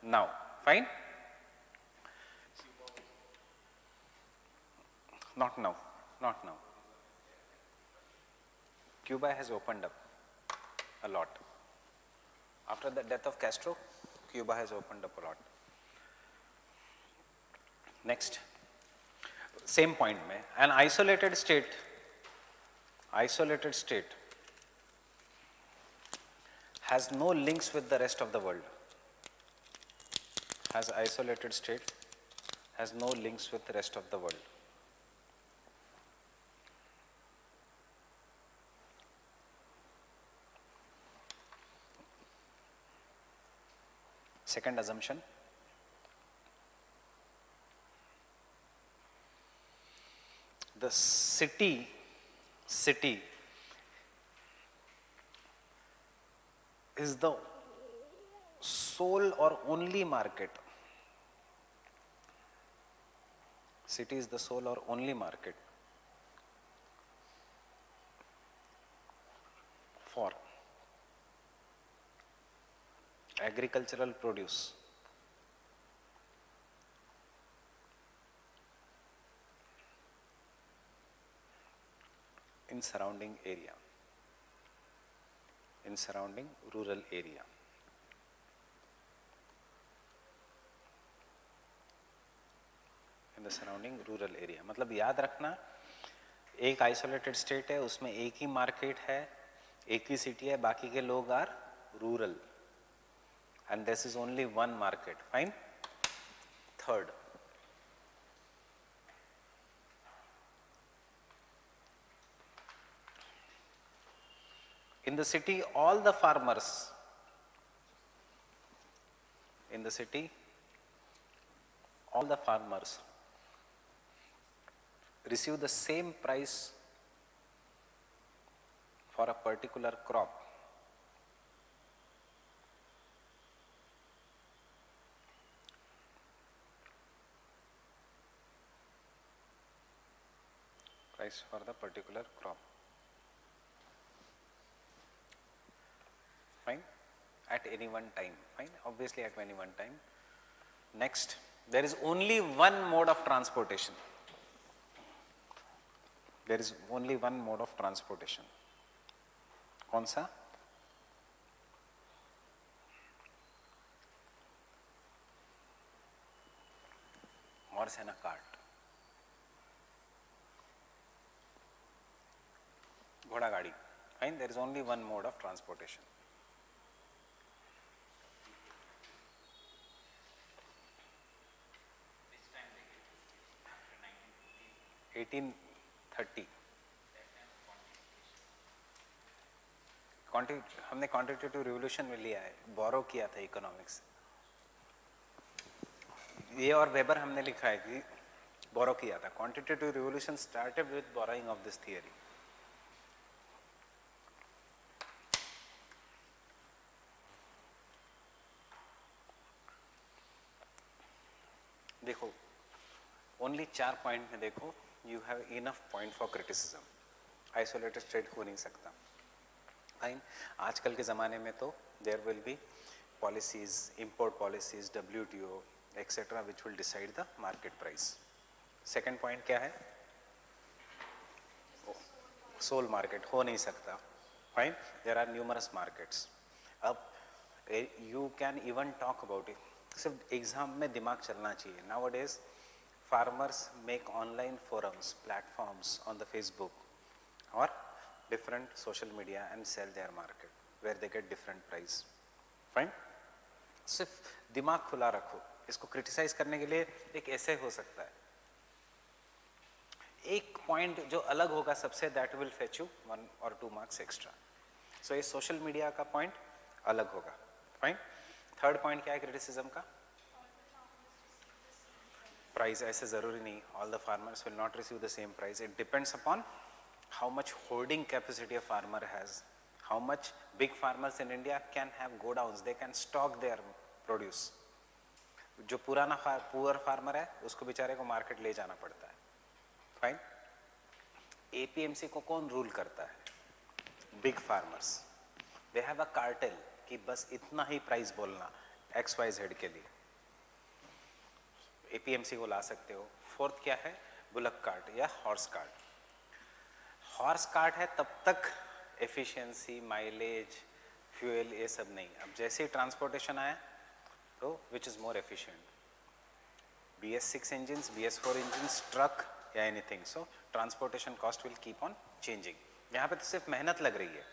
now. Fine? Not now, not now. Cuba has opened up a lot. After the death of Castro, Cuba has opened up a lot. Next, same point mein, an isolated state has no links with the rest of the world. Isolated state has no links with the rest of the world. Second assumption, the city is the sole or only market. City is the sole or only market for agricultural produce in surrounding area, in surrounding rural area. In the surrounding rural area, मतलब याद रखना एक isolated state है, उसमें एक ही market है, एक ही city है, बाकी के लोग are rural, and this is only one market. Fine. Third, in the city all the farmers receive the same price for a particular crop. Price for the particular crop. Fine. At any one time. Fine. Obviously at any one time. Next, there is only one mode of transportation. There is only one mode of transportation. कौन सा? Horse and a cart. घोड़ा गाड़ी. Fine. There is only one mode of transportation. Which time they get after 1950? 1830. हमने quantitative revolution में लिया है, बोरो किया था इकोनॉमिक्स. ये और वेबर हमने लिखा है कि बोरो किया था. Quantitative revolution started with borrowing of this theory. देखो ओनली 4 पॉइंट में देखो, you have enough point for criticism. Isolated state हो नहीं सकता. फाइन. आजकल के ज़माने में तो there will be policies, import policies, WTO etcetera which will decide the market price. Second point क्या है? सोल मार्केट हो नहीं सकता. Fine. There are numerous markets. अब you can even talk about it. सिर्फ एग्जाम में दिमाग चलना चाहिए. Now days farmers make online forums, platforms on the Facebook or different social media and sell their market where they get different price. Fine. सिर्फ दिमाग खुला रखो. इसको क्रिटिसाइज करने के लिए एक ऐसे हो सकता है. एक पॉइंट जो अलग होगा सबसे, that will fetch you 1 or 2 marks extra. So ये सोशल मीडिया का पॉइंट अलग होगा. फाइन. थर्ड पॉइंट क्या है क्रिटिसिज्म का? प्राइस. ऐसे जरूरी नहीं. All the farmers will not receive the same price. It depends upon how much holding capacity a farmer has, how much big farmers in India can have godowns, they can stock their produce. जो पुराना poor farmer है उसको बेचारे को market ले जाना पड़ता है. फाइन. APMC को कौन रूल करता है? Big farmers. They have a cartel. कि बस इतना ही प्राइस बोलना XYZ के लिए, APMC को ला सकते हो। फोर्थ क्या है, बुलक कार्ट या हॉर्स कार्ट। हॉर्स कार्ट है तब तक एफिशिएंसी, माइलेज, फ्यूल ये सब नहीं। अब जैसे ही ट्रांसपोर्टेशन आया तो which is more efficient, BS6 engines, BS4 engines, truck या anything. So transportation cost will keep on changing. यहाँ पे तो सिर्फ मेहनत लग रही है।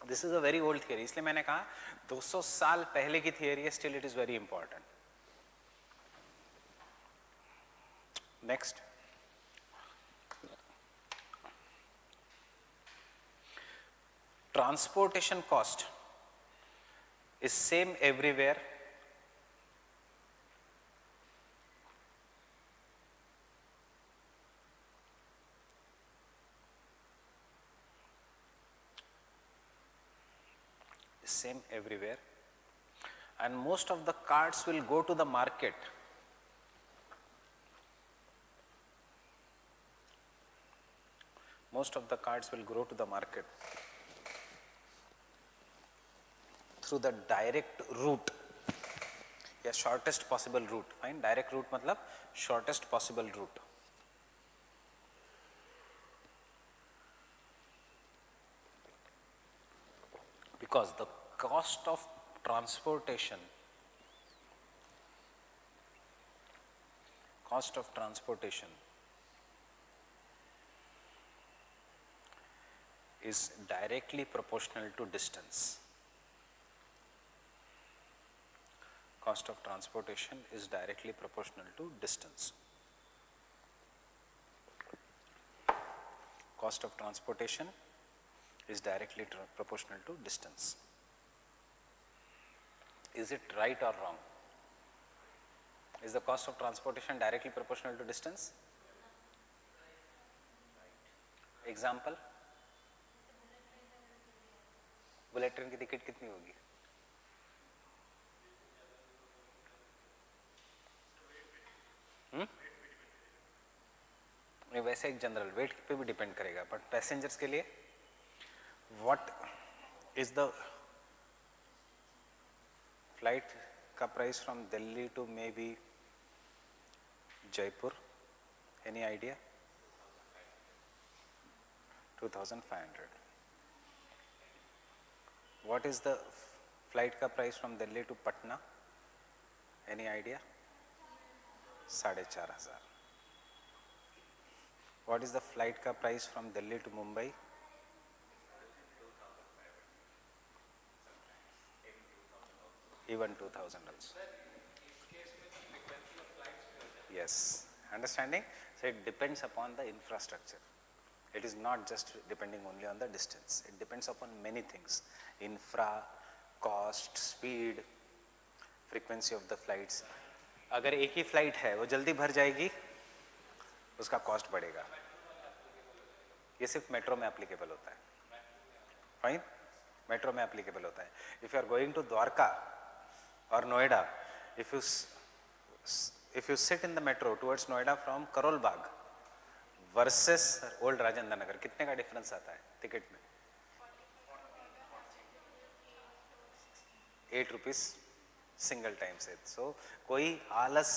This is a very old theory, इसलिए मैंने कहा 200 साल पहले की थियरी है, still it is very important. Next, transportation cost is same everywhere, same everywhere, and most of the carts will go to the market. Most of the carts will go to the market through the direct route या shortest possible route. Fine, direct route मतलब shortest possible route. Because the cost of transportation is directly proportional to distance. Cost of transportation is directly proportional to distance. Cost of transportation is directly proportional to distance. Is it right or wrong? Is the cost of transportation directly proportional to distance? Example, bullet train की ticket कितनी होगी? वैसे एक general wait पे भी depend करेगा, but passengers के लिए व्हाट इज द फ्लाइट का price from Delhi to maybe Jaipur? Any idea? 2500. What is the flight का price from Delhi to Patna? Any idea? 4,500. What is the flight का price from Delhi to Mumbai? Even 2,000 also. Yes, understanding? So it depends upon the infrastructure. It is not just depending only on the distance. It depends upon many things. Infra, cost, speed, frequency of the flights. अगर एक ही flight है वो जल्दी भर जाएगी, उसका cost बढ़ेगा। ये सिर्फ मेट्रो में एप्लीकेबल होता है। फाइन, मेट्रो में एप्लीकेबल होता है। If you are going to Dwarka और Noida, if you sit in the metro towards Noida from Karol Bagh versus old Rajendra Nagar, कितने का डिफरेंस आता है टिकट में? 8 रुपीज सिंगल टाइम से। सो कोई आलस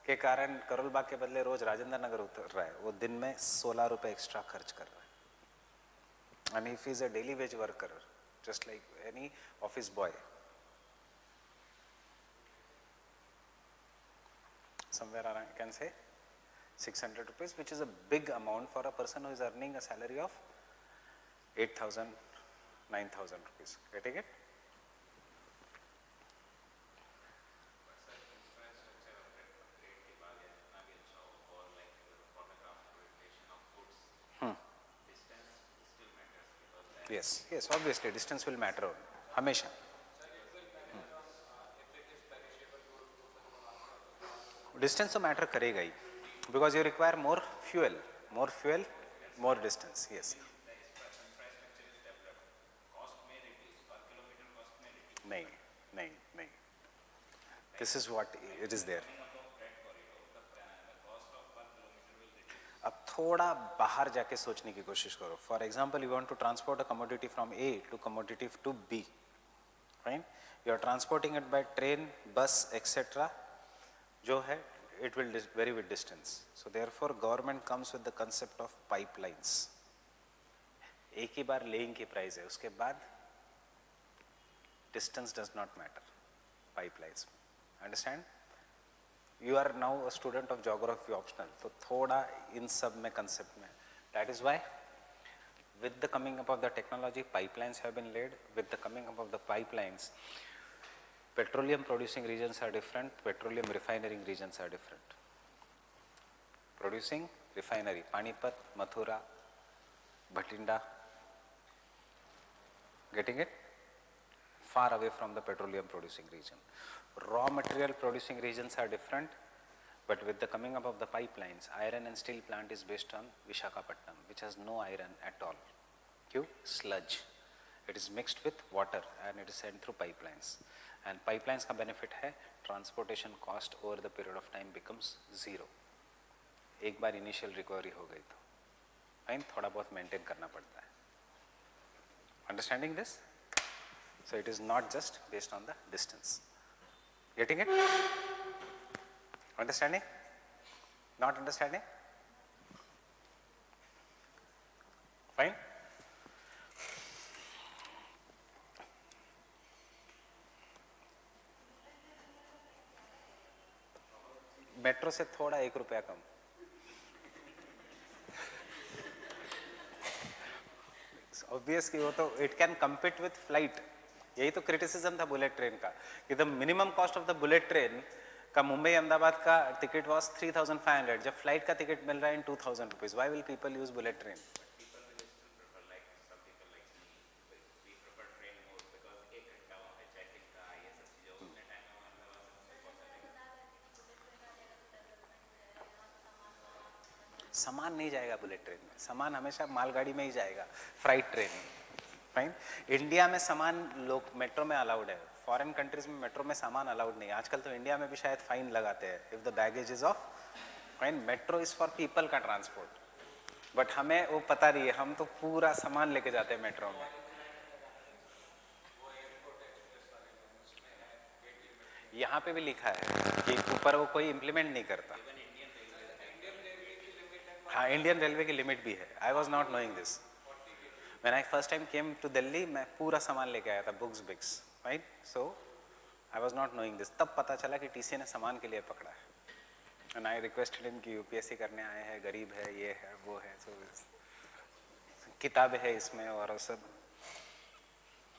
के कारण करोल बाग के बदले रोज राजेंद्र नगर उतर रहा है, वो दिन में 16 रुपए एक्स्ट्रा खर्च कर रहा है। And if is a daily veg worker just like any office boy, somewhere around I can say 600 rupees, which is a big amount for a person who is earning a salary of 8,000, 9,000 rupees. Getting it? Yes, yes, obviously distance will matter हमेशा। Distance तो matter करेगा ही, because you require more fuel, more distance. Yes, नहीं नहीं नहीं, this is what it is there. अब थोड़ा बाहर जाके सोचने की कोशिश करो. For example, you want to transport a commodity from A to commodity to B, right? You are transporting it by train, bus, etcetera, जो है it will vary with distance. So therefore government comes with the concept of pipelines. एक ही बार laying की price है, उसके बाद distance does not matter. Pipelines, understand? You are now a student of geography optional, तो थोड़ा इन सब में concept में. That is why with the coming up of the technology, pipelines have been laid. With the coming up of the pipelines, petroleum producing regions are different, petroleum refining regions are different. Producing refinery, Panipat, Mathura, Bhatinda, getting it? Far away from the petroleum producing region. Raw material producing regions are different, but with the coming up of the pipelines, iron and steel plant is based on Visakhapatnam, which has no iron at all. Q? Sludge. It is mixed with water and it is sent through pipelines. And pipelines का benefit है, transportation cost over the period of time becomes zero. एक बार initial recovery हो गई तो, fine, थोड़ा बहुत maintain करना पड़ता है. Understanding this? So it is not just based on the distance. Getting it? Understanding? Not understanding? Fine? Metro से थोड़ा 1 रुपया कम. ऑब्वियसली वो तो it can compete with flight. यही तो क्रिटिसिज्म था बुलेट ट्रेन का, कि the minimum cost of the bullet train का मुंबई अहमदाबाद का टिकट वॉज 3,500, जब फ्लाइट का टिकट मिल रहा है in 2,000 rupees. Why will people use bullet train? सामान नहीं जाएगा बुलेट ट्रेन में, सामान हमेशा मालगाड़ी में ही जाएगा, फ्राइट ट्रेन. फाइन. इंडिया में सामान लोग मेट्रो में अलाउड है, फॉरेन कंट्रीज में मेट्रो में सामान अलाउड नहीं है. आजकल तो इंडिया में भी शायद फाइन लगाते हैं if the baggage is of. Fine. Metro is for people का ट्रांसपोर्ट, बट हमें वो पता नहीं है, हम तो पूरा सामान लेके जाते हैं मेट्रो में. यहाँ पे भी लिखा है कि ऊपर वो कोई इम्प्लीमेंट नहीं करता. हाँ, इंडियन रेलवे की लिमिट भी है. आई was not knowing this. When I first time came to Delhi, मैं पूरा सामान लेके आया था, बुक्स बिक्स, right. So I was not knowing this. तब पता चला कि टीसी ने सामान के लिए पकड़ा है. एंड आई रिक्वेस्टेड हिम कि यूपीएससी करने आए हैं, गरीब है, ये है, वो है, सो किताबें है इसमें और सब.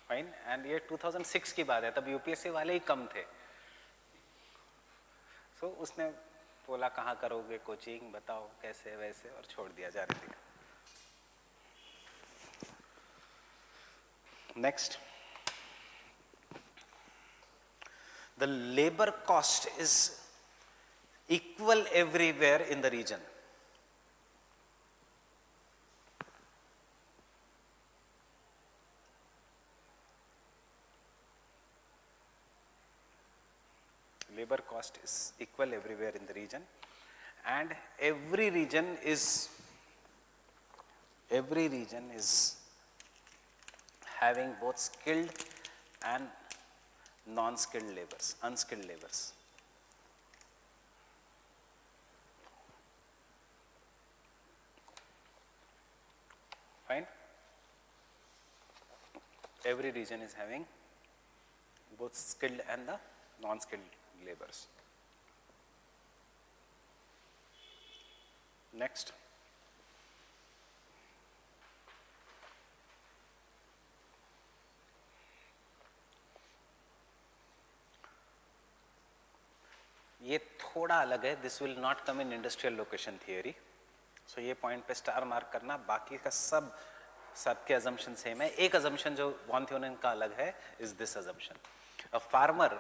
फाइन. एंड ये 2006 की बात है, तब यूपीएससी वाले ही कम थे. सो उसने बोला कहाँ करोगे कोचिंग, बताओ कैसे वैसे, और छोड़ दिया, जाने दिया. Next, the labor cost is equal everywhere in the region. Labor cost is equal everywhere in the region, and every region is having both skilled and non-skilled laborers, unskilled laborers. Fine. Every region is having both skilled and the non-skilled laborers. Next. ये थोड़ा अलग है. This will not come in industrial location theory. So ये point पे star mark करना. बाकी का सबके अजम्पशन सेम है. एक अजम्पशन जो वॉन थ्योरन का अलग है is this assumption. A farmer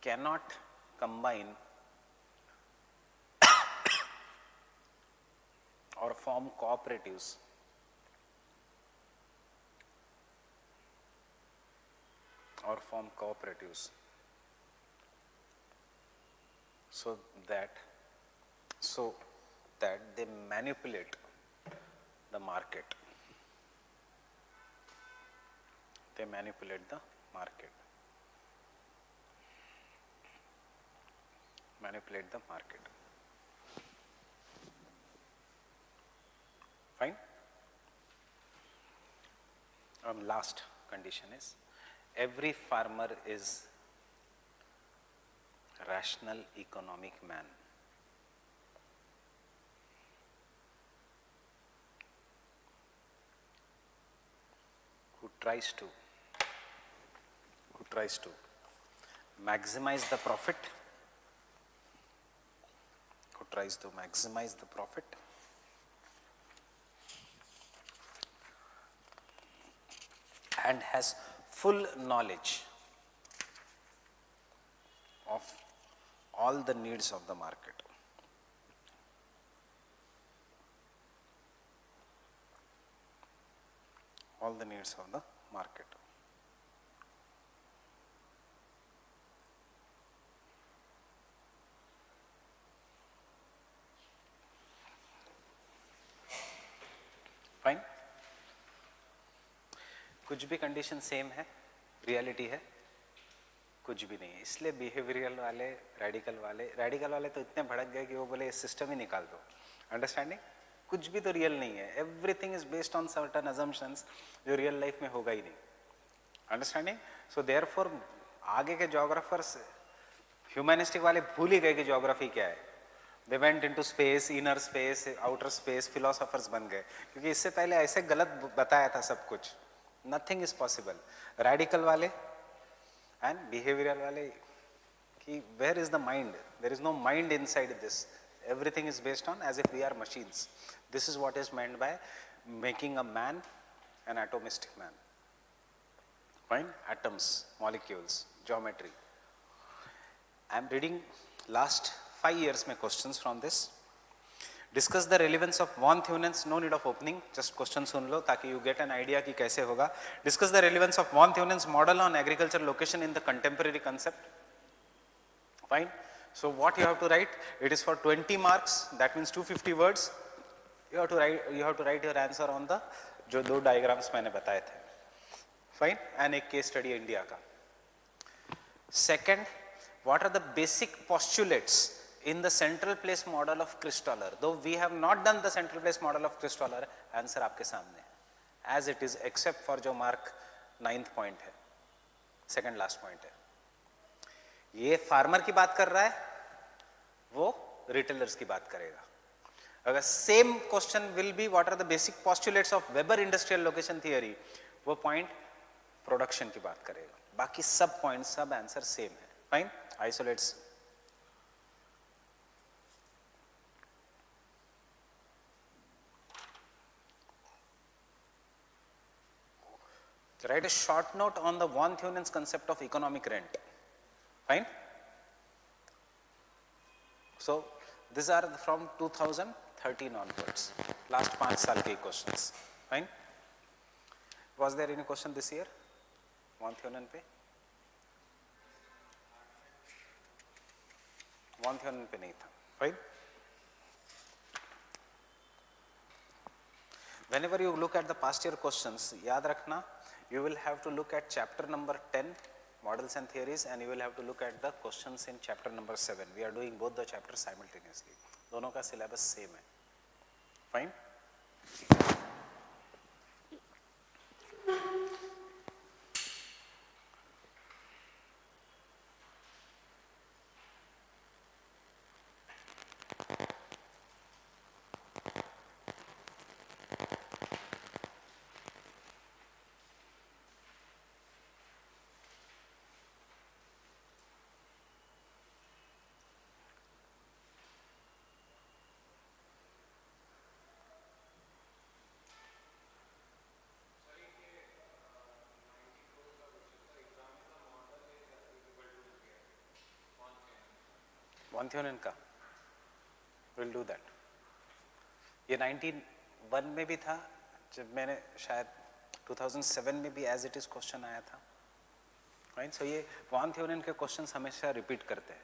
cannot combine or form cooperatives so that they manipulate the market. They manipulate the market. Manipulate the market. Fine. Last condition is every farmer is rational economic man. Who tries to maximize the profit, and has full knowledge of all the needs of the market. All the needs of the market. Fine. कुछ भी condition same है, reality है कुछ भी नहीं है. इसलिए behavioural वाले, रेडिकल वाले तो इतने भड़क गए कि वो बोले सिस्टम ही निकाल दो. अंडरस्टैंडिंग? कुछ भी तो रियल नहीं है. Everything is based on certain assumptions जो रियल लाइफ में होगा ही नहीं. अंडरस्टैंडिंग? सो देयरफॉर आगे के ज्योग्राफर्स ह्यूमैनिस्टिक वाले भूल ही गए कि ज्योग्राफी क्या है. They went into space, inner space, outer space, philosophers बन गए क्योंकि इससे पहले ऐसे गलत बताया था सब कुछ. Nothing is possible. रेडिकल वाले एंड बिहेवियरल वाले कि where is the mind? There is no mind inside this. Everything is based on as if we are machines. This is what is meant by making a man an atomistic man. Fine? Atoms, molecules, geometry. I am reading last 5 years में questions from this. Discuss the relevance of von Theunen's, no need of opening, just question सुन लो ताकि you get an idea कि कैसे होगा. Discuss the relevance of von Theunen's model on agriculture location in the contemporary concept. Fine? So what you have to write? It is for 20 marks. That means 250 words. You have to write your answer on the जो दो diagrams मैंने बताए थे. Fine? And एक case study India का. Second, what are the basic postulates in the central place model of Christaller? Though we have not done the central place model of Christaller, answer आपके सामने है. As it is, except for जो mark 9th point है, second last point है. ये farmer की बात कर रहा है, वो रिटेलर्स की बात करेगा. अगर same question will be what are the basic postulates of Weber industrial location theory, वो पॉइंट प्रोडक्शन की बात करेगा. बाकी सब पॉइंट, सब आंसर सेम है. Fine? Isolates. Write a short note on the von Theunen's concept of economic rent. Fine? So these are from 2013 onwards. Last 5 साल के questions. Fine? Was there any question this year? von Theunen पे? von Theunen पे नहीं था. Fine? Whenever you look at the past year questions, याद रखना, you will have to look at chapter number 10, models and theories, and you will have to look at the questions in chapter number 7. We are doing both the chapters simultaneously. दोनों का syllabus same है. Fine? von Theunen का will do that. ये 1991 में भी था, जब मैंने शायद 2007 में भी एज इट इज क्वेश्चन आया था. राइट? सो ये von Theunen के क्वेश्चंस हमेशा रिपीट करते हैं.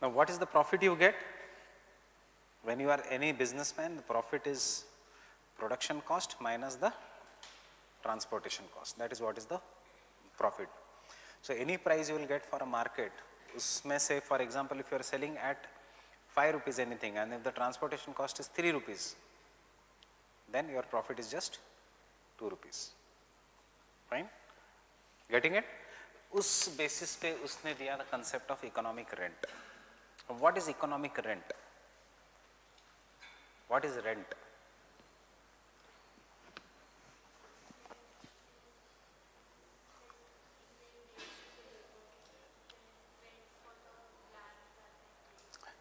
Now what is the profit you get? When you are any businessman, the profit is production cost minus the transportation cost. That is what is the profit. So any price you will get for a market, usme say for example if you are selling at 5 rupees anything and if the transportation cost is 3 rupees, then your profit is just 2 rupees. Fine? Getting it? उस basis पे उसने दिया the concept of economic rent. What is economic rent? What is rent?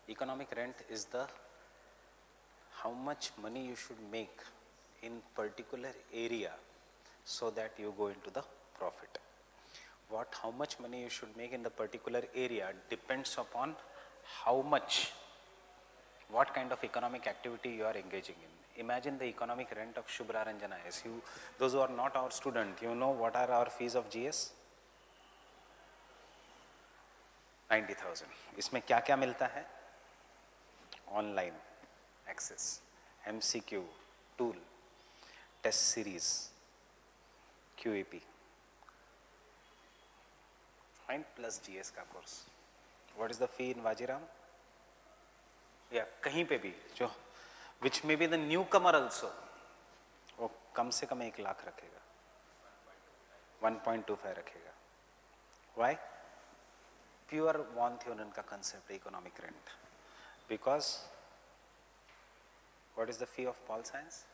Economic rent is the how much money you should make in particular area so that you go into the profit. How much money you should make in the particular area depends upon how much, what kind of economic activity you are engaging in. Imagine the economic rent of Shubhra Ranjan IAS. Those who are not our student, you know what are our fees of GS? 90,000. इसमें क्या क्या मिलता है? Online access, MCQ, tool, test series, QAP, fine, plus GS का course. What is the fee in Vajiram? या कहीं पे भी जो which may be the newcomer also, वो कम से कम 1 लाख रखेगा, 1.25 रखेगा. Why? Pure Von Thunen का concept economic rent. Because what is the fee of Pol Science?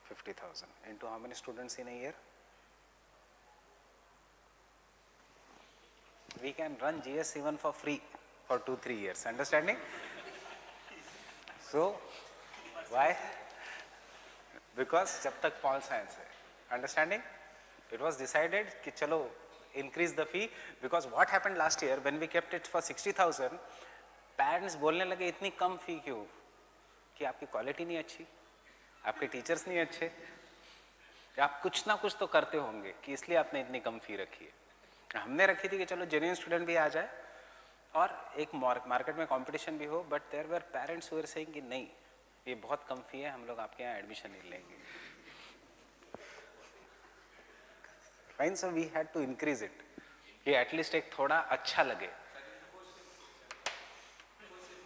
50,000. Into how many students in a year? We can run GS even for free for 2-3 years. Understanding? So, why? Because जब तक Pol Science है. Understanding? It was decided कि चलो increase the fee because what happened last year when we kept it for 60,000, parents बोलने लगे इतनी कम फी क्यों? कि आपकी क्वालिटी नहीं अच्छी, आपके टीचर्स नहीं अच्छे, आप कुछ ना कुछ तो करते होंगे कि इसलिए आपने इतनी कम फी रखी है. हमने रखी थी कि चलो जेन्युइन स्टूडेंट भी आ जाए और एक मार्केट में कंपटीशन भी हो, but there were parents who were saying कि नहीं ये बहुत कम फी है, हम लोग आपके यहाँ एडमिशन नहीं लेंगे. Fine, so we had to increase it कि एटलीस्ट एक थोड़ा अच्छा लगे.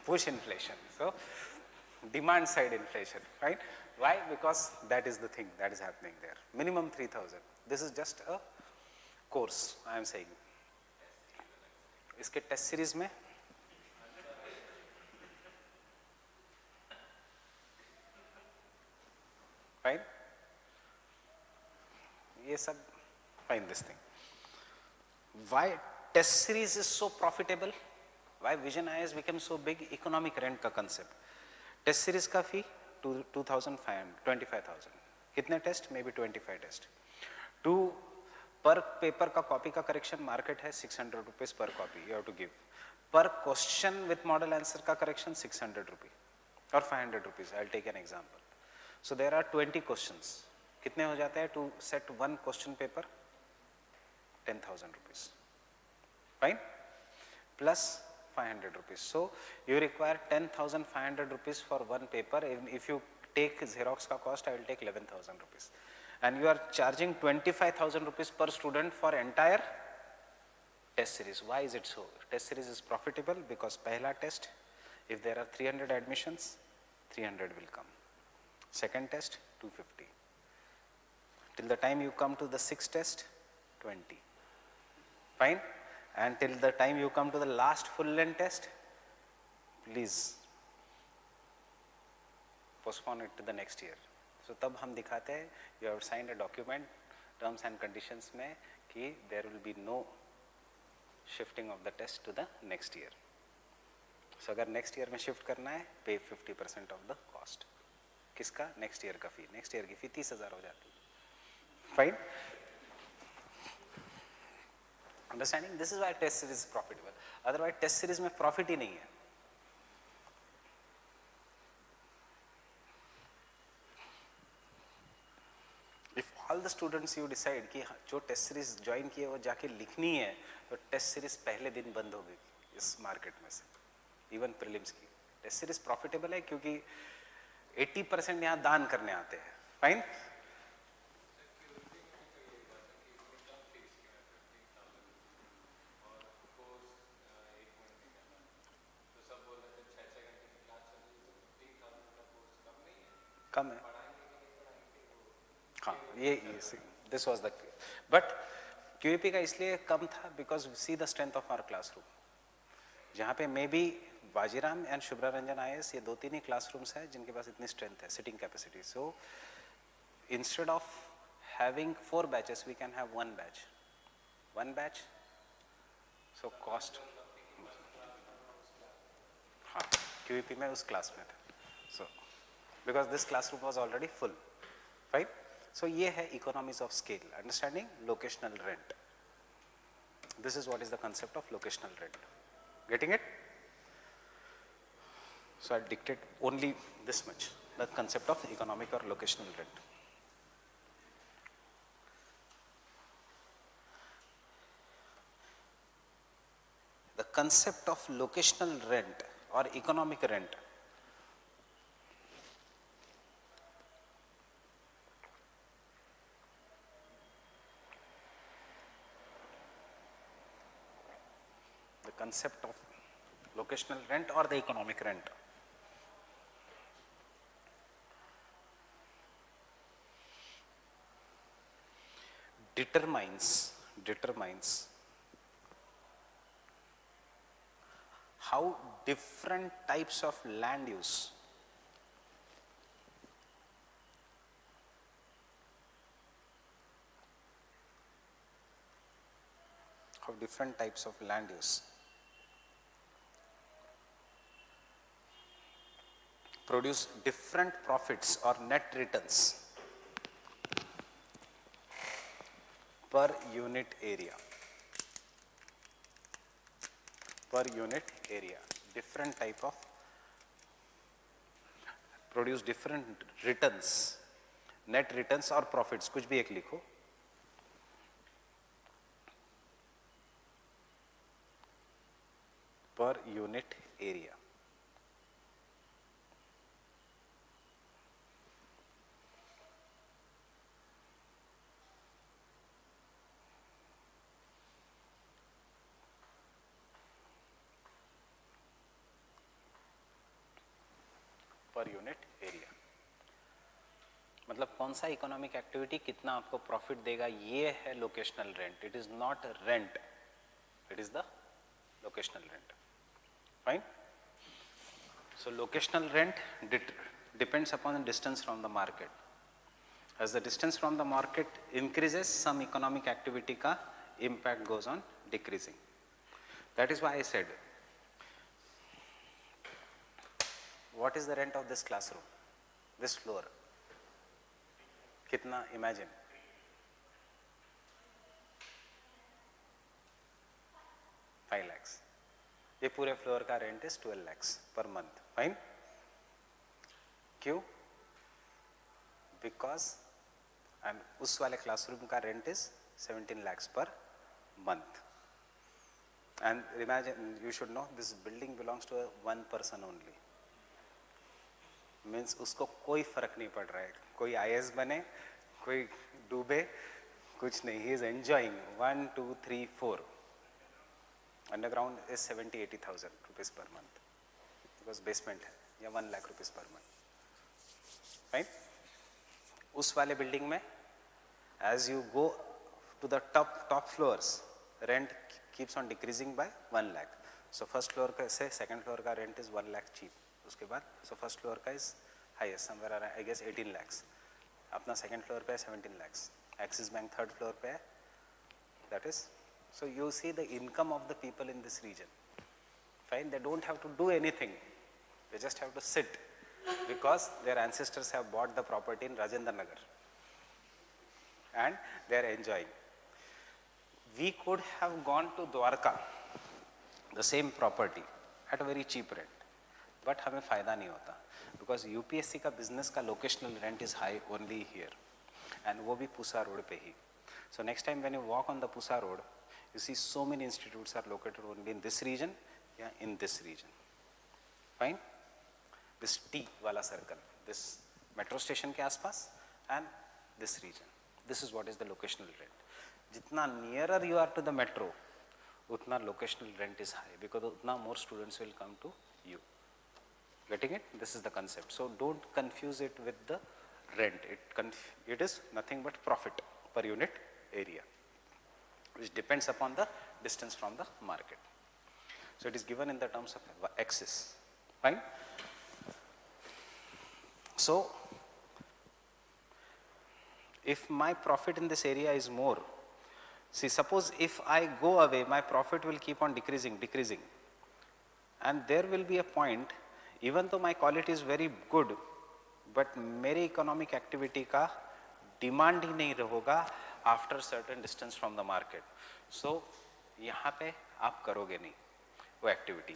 Push inflation. So, demand side inflation, right? Why? Because that is the thing that is happening there. Minimum 3,000. This is just a course, I am saying. इसके test series में fine, ये सब fine this thing. Why test series is so profitable? Why Vision IAS became so big? Economic rent का concept. Test series का fee 2,500, 25,000. कितने test? Maybe 25 test. Per paper का copy का correction market है 600 rupees per copy. You have to give. Per question with model answer का correction 600 rupees or 500 rupees. I'll take an example. So there are 20 questions. कितने हो जाते हैं? To set one question paper, 10,000 rupees. Fine? Plus 500 rupees. So you require 10,500 rupees for one paper. If you take Xerox ka cost, I will take 11,000 rupees. And you are charging 25,000 rupees per student for entire test series. Why is it so? Test series is profitable because pehla test, if there are 300 admissions, 300 will come. Second test, 250. Till the time you come to the sixth test, 20. Fine? And till the time you come to the last full length test, please postpone it to the next year. So तब हम दिखाते हैं you have signed a document, terms and conditions में कि there will be no shifting of the test to the next year. So अगर next year में shift करना है, pay 50% of the cost. किसका? Next year का fee. Next year की fee 30,000 हो जाती है. Fine? Understanding? This is why test series is profitable. Otherwise test series में profit ही नहीं है. If all the students you decide कि जो test series join किए वो जाके लिखनी है, तो test series पहले दिन बंद होगी. इस मार्केट में से, इवन प्रीलिम्स की। टेस्ट सीरीज प्रॉफिटेबल है क्योंकि 80% यहाँ दान करने आते हैं। फाइन। कम है, हाँ, ये this was the, but QEP का इसलिए कम था because see the strength of our classroom, जहाँ पे maybe Bajiram and Shubhra Ranjan IAS, ये 2-3 ही क्लासरूम्स हैं जिनके पास इतनी स्ट्रेंथ है, sitting capacity. So instead of having 4 batches we can have 1 batch. So cost, हाँ, क्यूईपी में उस क्लास में था। So because this classroom was already full, right. So ये है economies of scale, understanding locational rent. This is what is the concept of locational rent. Getting it? So I'll dictate only this much, the concept of economic or locational rent. The concept of locational rent or economic rent concept of locational rent or the economic rent determines how different types of land use produce different profits or net returns per unit area. Different type of produce different returns, net returns or profits, कुछ भी एक लिखो, per unit area. Per unit area मतलब कौन सा economic activity कितना आपको profit देगा, ये है locational rent. It is not rent, it is the locational rent. Fine. So locational rent depends upon the distance from the market. As the distance from the market increases, some economic activity ka impact goes on decreasing. That is why I said, what is the rent of this classroom, this floor? Kitna? Imagine. $5 lakhs. ये पूरे floor का rent is 12 lakhs per month. Fine. क्यों? Because उस वाले classroom का rent is 17 lakhs per month. And imagine, you should know this building belongs to one person only. Means उसको कोई फर्क नहीं पड़ रहा है, कोई आईएएस बने, कोई डूबे, कुछ नहीं. He is enjoying 1, 2, 3, 4. Underground is 70,000-80,000 rupees per month because basement है, या 1 lakh rupees per month. Right. उस वाले बिल्डिंग में as you go to the top floors, rent keeps on decreasing by 1 lakh. So first floor का से सेकंड फ्लोर का rent is 1 lakh cheap. उसके बाद सो फर्स्ट फ्लोर का is highest somewhere I guess 18 lakhs. अपना सेकंड फ्लोर पे है 17 lakhs. Axis bank third floor पे है. That is, so you see the income of the people in this region. Fine. They don't have to do anything, they just have to sit because their ancestors have bought the property in Rajendra Nagar and they are enjoying. We could have gone to Dwarka, the same property at a very cheap rent, but हमें फायदा नहीं होता because UPSC का business का locational rent is high only here and वो भी Pusa road पे ही. So next time when you walk on the Pusa road, you see so many institutes are located only in this region या in this region. Fine? This T वाला circle, this metro station के आसपास and this region. This is what is the locational rent. जितना nearer you are to the metro, utna locational rent is high because utna more students will come to you. Getting it? This is the concept. So don't confuse it with the rent. It is nothing but profit per unit area, which depends upon the distance from the market. So it is given in the terms of axis. Fine? So if my profit in this area is more, see, suppose if I go away, my profit will keep on decreasing, and there will be a point, even though my quality is very good, but मेरे economic activity का demand ही नहीं रहेगा after certain distance from the market. So यहाँ पे आप करोगे नहीं वो activity.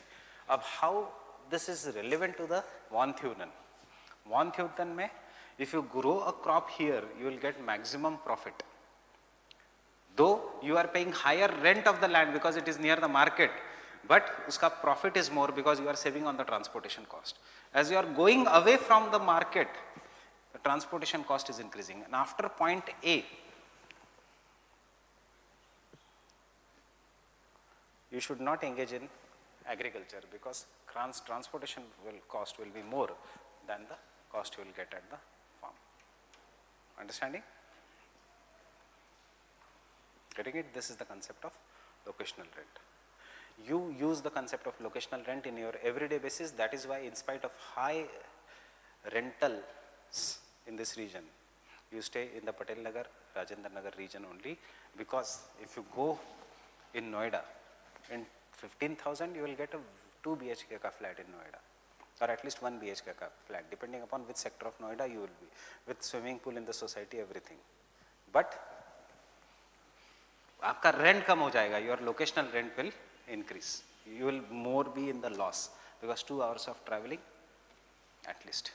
अब how this is relevant to the von Thunen? Von Thunen में if you grow a crop here, you will get maximum profit. Though you are paying higher rent of the land because it is near the market, but uska profit is more because you are saving on the transportation cost. As you are going away from the market, the transportation cost is increasing. And after point A, you should not engage in agriculture because transportation cost will be more than the cost you will get at the farm. Understanding? Getting it? This is the concept of locational rent. You use the concept of locational rent in your everyday basis. That is why in spite of high rentals in this region, you stay in the Patel Nagar, Rajendra Nagar region only, because if you go in Noida, in 15,000 you will get a 2 BHK ka flat in Noida, or at least 1 BHK ka flat, depending upon which sector of Noida you will be, with swimming pool in the society, everything. But आपका rent कम हो जाएगा, your locational rent will increase. You will more be in the loss because 2 hours of traveling at least.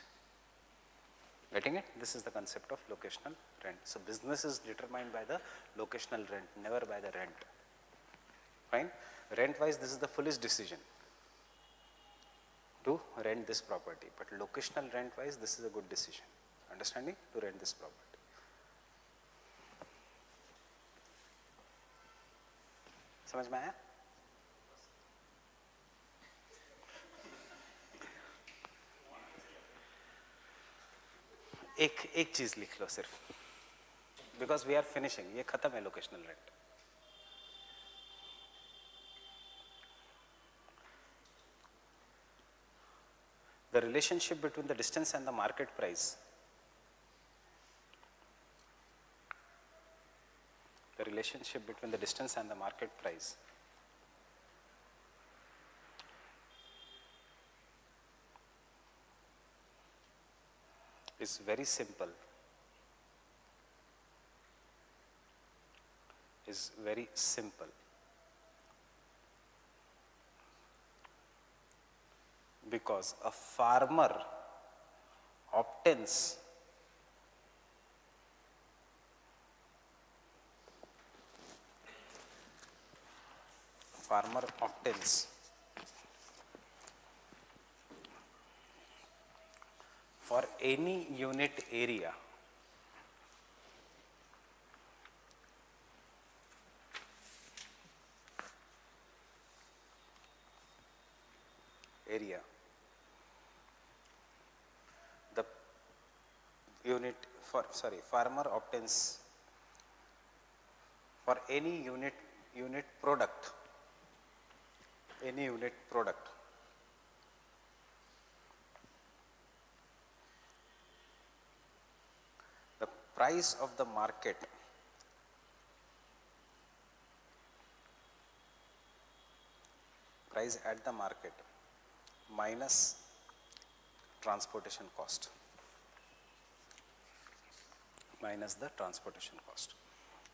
Getting it? This is the concept of locational rent. So business is determined by the locational rent, never by the rent. Fine? Rent wise, this is the foolish decision to rent this property, but locational rent wise, this is a good decision. Understanding? To rent this property. समझ में आया? एक चीज लिख लो सिर्फ, because we are finishing, ये खत्म है locational rent. The relationship between the distance and the market price, the relationship between the distance and the market price is very simple, because a farmer obtains for any unit area farmer obtains for any unit product, the price of the market price at the market minus transportation cost,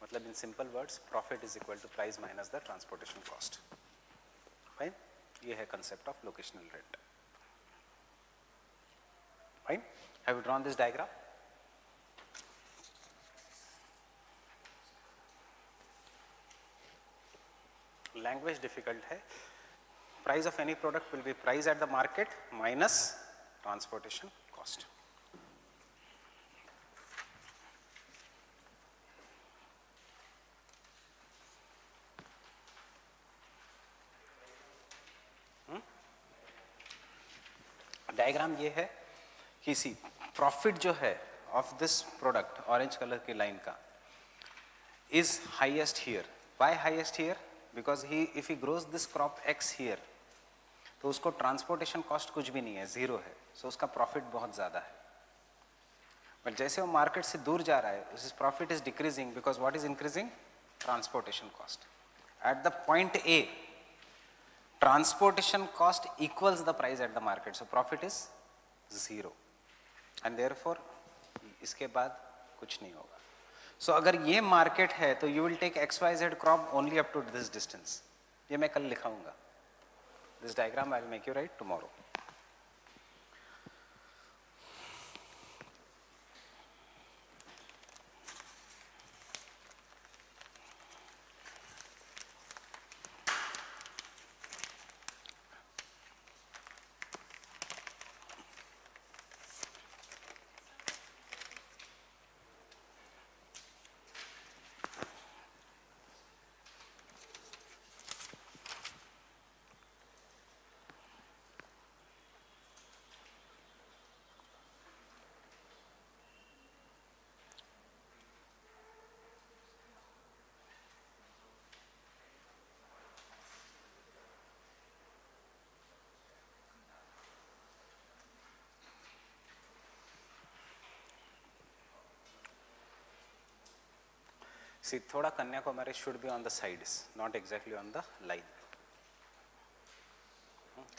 मतलब in simple words, profit is equal to price minus the transportation cost. Fine? ये है concept of locational rent. Fine? Have you drawn this diagram? Language difficult है, price of any product will be price at the market minus transportation cost. Diagram ये है कि सी profit जो है of this product orange colour की line का is highest here. Why highest here? Because if he grows this crop X here, तो उसको transportation cost कुछ भी नहीं है, जीरो है, सो उसका प्रॉफिट बहुत ज़्यादा है. बट जैसे वो मार्केट से दूर जा रहा है, his profit is decreasing because what is increasing? Transportation cost. At the point A, transportation cost equals the price at the market, so profit is zero, and therefore इसके बाद कुछ नहीं होगा. So अगर ये मार्केट है तो you will take XYZ crop only up to this distance. ये मैं कल लिखाऊंगा. This diagram I will make you write tomorrow. See, थोड़ा Kanyakumari should be on the sides, not exactly on the line.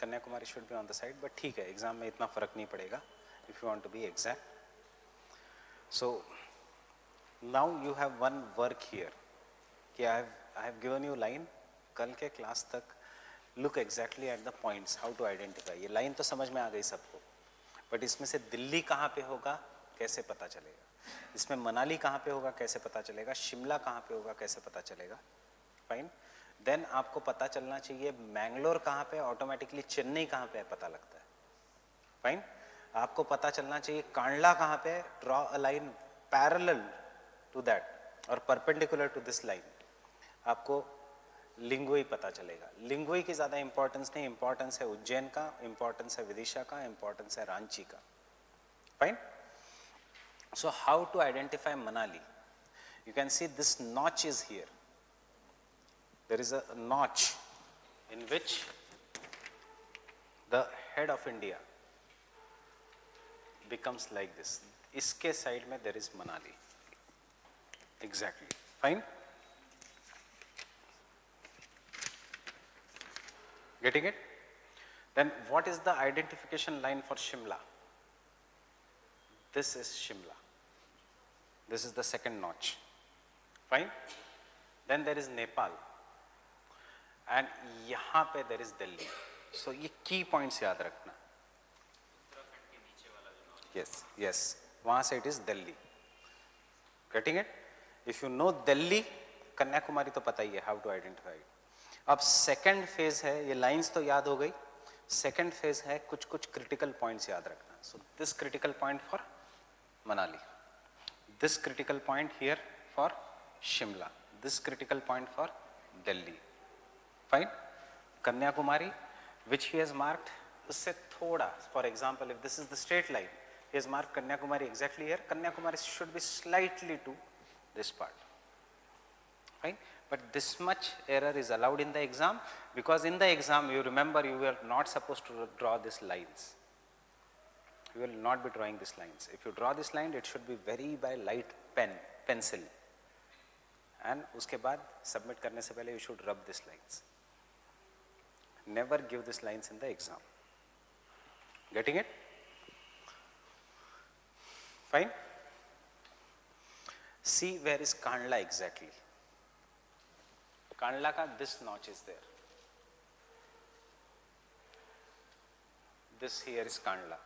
Kanyakumari should be on the side, but ठीक है, exam में इतना फर्क नहीं पड़ेगा if you want to be exact. So now you have one work here कि I have given you line. कल के क्लास तक look exactly at the points, how to identify. ये लाइन तो समझ में आ गई सबको, बट इसमें से दिल्ली कहाँ पे होगा कैसे पता चलेगा, इसमें मनाली कहाँ पे होगा कैसे पता चलेगा, शिमला कहाँ पे होगा कैसे पता चलेगा. फाइन. देन आपको पता चलना चाहिए मैंगलोर कहाँ पे, ऑटोमेटिकली चेन्नई कहाँ पे है पता लगता है. फाइन. आपको पता चलना चाहिए कांडला कहाँ पे, draw a line parallel to that और परपेंडिकुलर टू दिस लाइन. आपको लिंगुई पता चलेगा. लिंगुई की ज़्यादा इंपॉर्टेंस नहीं, इंपॉर्टेंस है उज्जैन का, इंपॉर्टेंस है विदिशा का, इंपॉर्टेंस है रांची का. Fine. So how to identify Manali? You can see this notch is here. There is a notch in which the head of India becomes like this. इसके side में there is Manali. Exactly. Fine? Getting it? Then what is the identification line for Shimla? This is Shimla. This is the second notch. Fine. Then there is Nepal, and यहाँ पे there is Delhi. So ये key points याद रखना. Yes, yes. वहाँ से it is Delhi. Getting it? If you know Delhi, Kanyakumari तो पता ही है how to identify it. अब second phase है, ये lines तो याद हो गई. Second phase है कुछ कुछ critical points याद रखना. So this critical point for Manali. This critical point here for Shimla. This critical point for Delhi. Fine. Kanyakumari, which he has marked, उससे थोड़ा, for example, if this is the straight line, he has marked Kanyakumari exactly here. Kanyakumari should be slightly to this part. Fine. But this much error is allowed in the exam because in the exam, you remember, you were not supposed to draw these lines. You will not be drawing these lines. If you draw this line, it should be very by light pencil. And उसके बाद submit करने से पहले you should rub these lines. Never give these lines in the exam. Getting it? Fine. See where is Kandla exactly. Kandla ka this notch is there. This here is Kandla.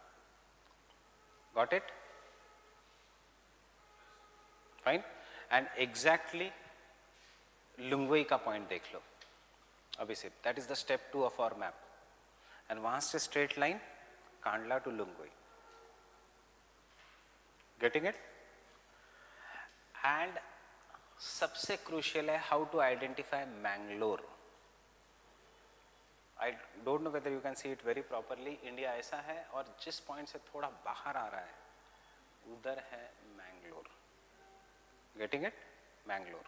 Got it? Fine. And exactly Lungwei का point देख लो. अभी से that is the step 2 of our map. and वहाँ से straight line Kandla to Lungui. Getting it? And सबसे crucial है how to identify Mangalore. I don't know whether you can see it very properly. India ऐसा है और जिस point से थोड़ा बाहर आ रहा है उधर है Mangalore. Getting it? Mangalore.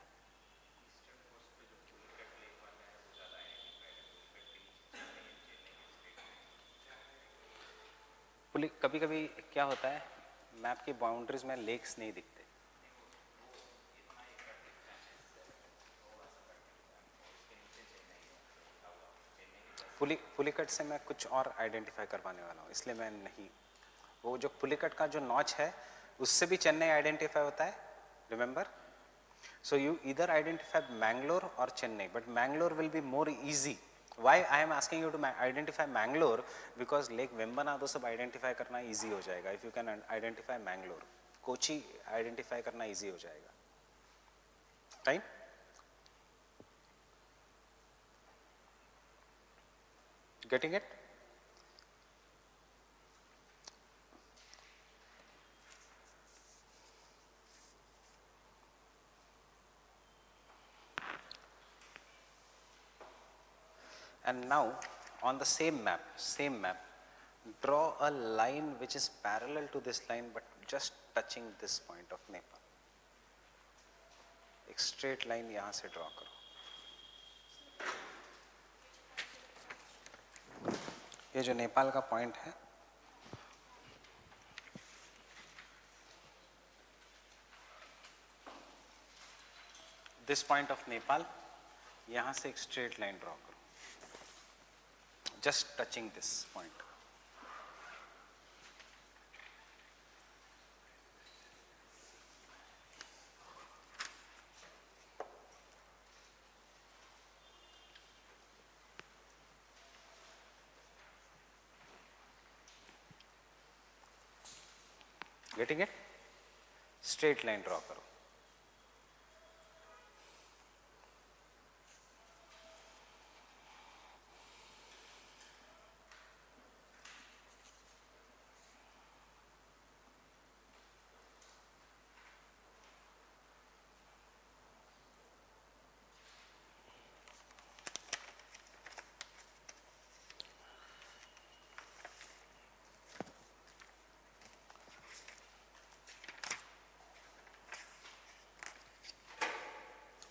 कभी कभी क्या होता है मैप की बाउंड्रीज में लेक्स नहीं दिखते. पुलिकट से मैं कुछ और आइडेंटिफाई करवाने वाला हूँ, इसलिए मैं नहीं, वो जो पुलिकट का जो नॉच है उससे भी चेन्नई आइडेंटिफाई होता है, रिमेंबर. सो यू इधर आइडेंटिफाई मैंगलोर और Chennai, but Mangalore will be more easy. Why I am asking you to identify Mangalore? Because Lake Vembanado सब आइडेंटिफाई करना इजी हो जाएगा. If you can identify Mangalore, Kochi identify करना इजी हो जाएगा. Right? Getting it? And now on the same map, draw a line which is parallel to this line but just touching this point of Nepal. एक straight line यहाँ से draw करो. ये जो नेपाल का point है, this point of Nepal, यहाँ से एक straight line draw करो. Just touching this point. Getting it? Straight line draw करो.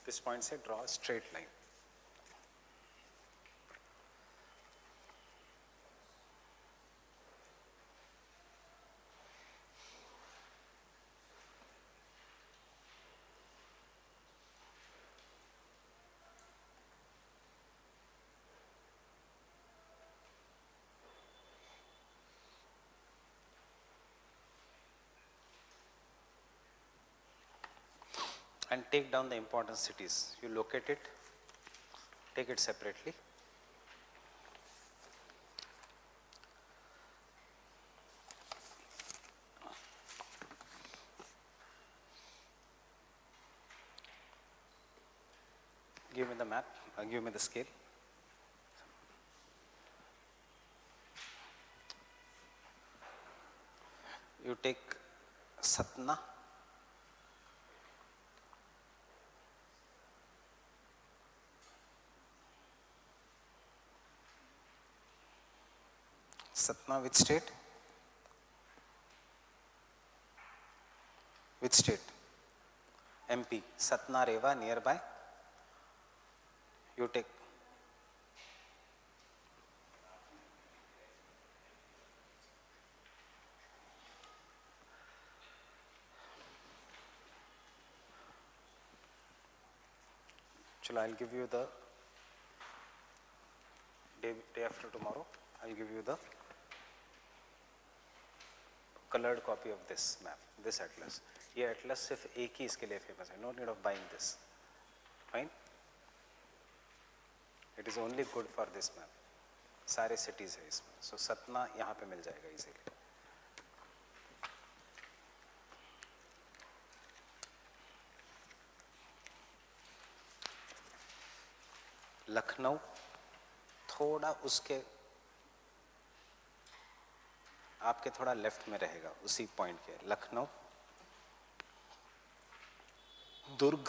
This point से draw a straight line. And take down the important cities. You locate it, take it separately. Give me the map, give me the scale. You take Satna, Satna which state? Which state? MP. Satna Reva nearby. You take Chalo, I'll give you the day after tomorrow. I'll give you the colored copy of this map, this atlas. ये atlas सिर्फ एक ही इसके लिए famous है. No need of buying this. Fine. It is only good for this map. सारे cities है इसमें. So Satna यहाँ पे मिल जाएगा easily. लखनऊ थोड़ा उसके आपके थोड़ा लेफ्ट में रहेगा, उसी पॉइंट के। लखनऊ, दुर्ग,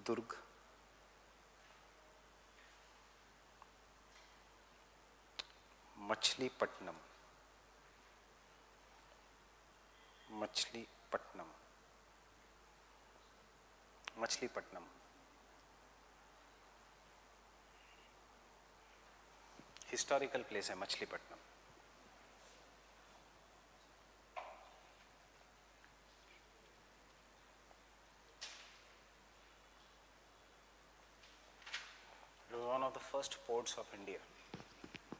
दुर्ग, मछलीपट्टनम, मछलीपट्टनम, मछलीपट्टनम, हिस्टोरिकल प्लेस है Machilipatnam. One of the first ports of India,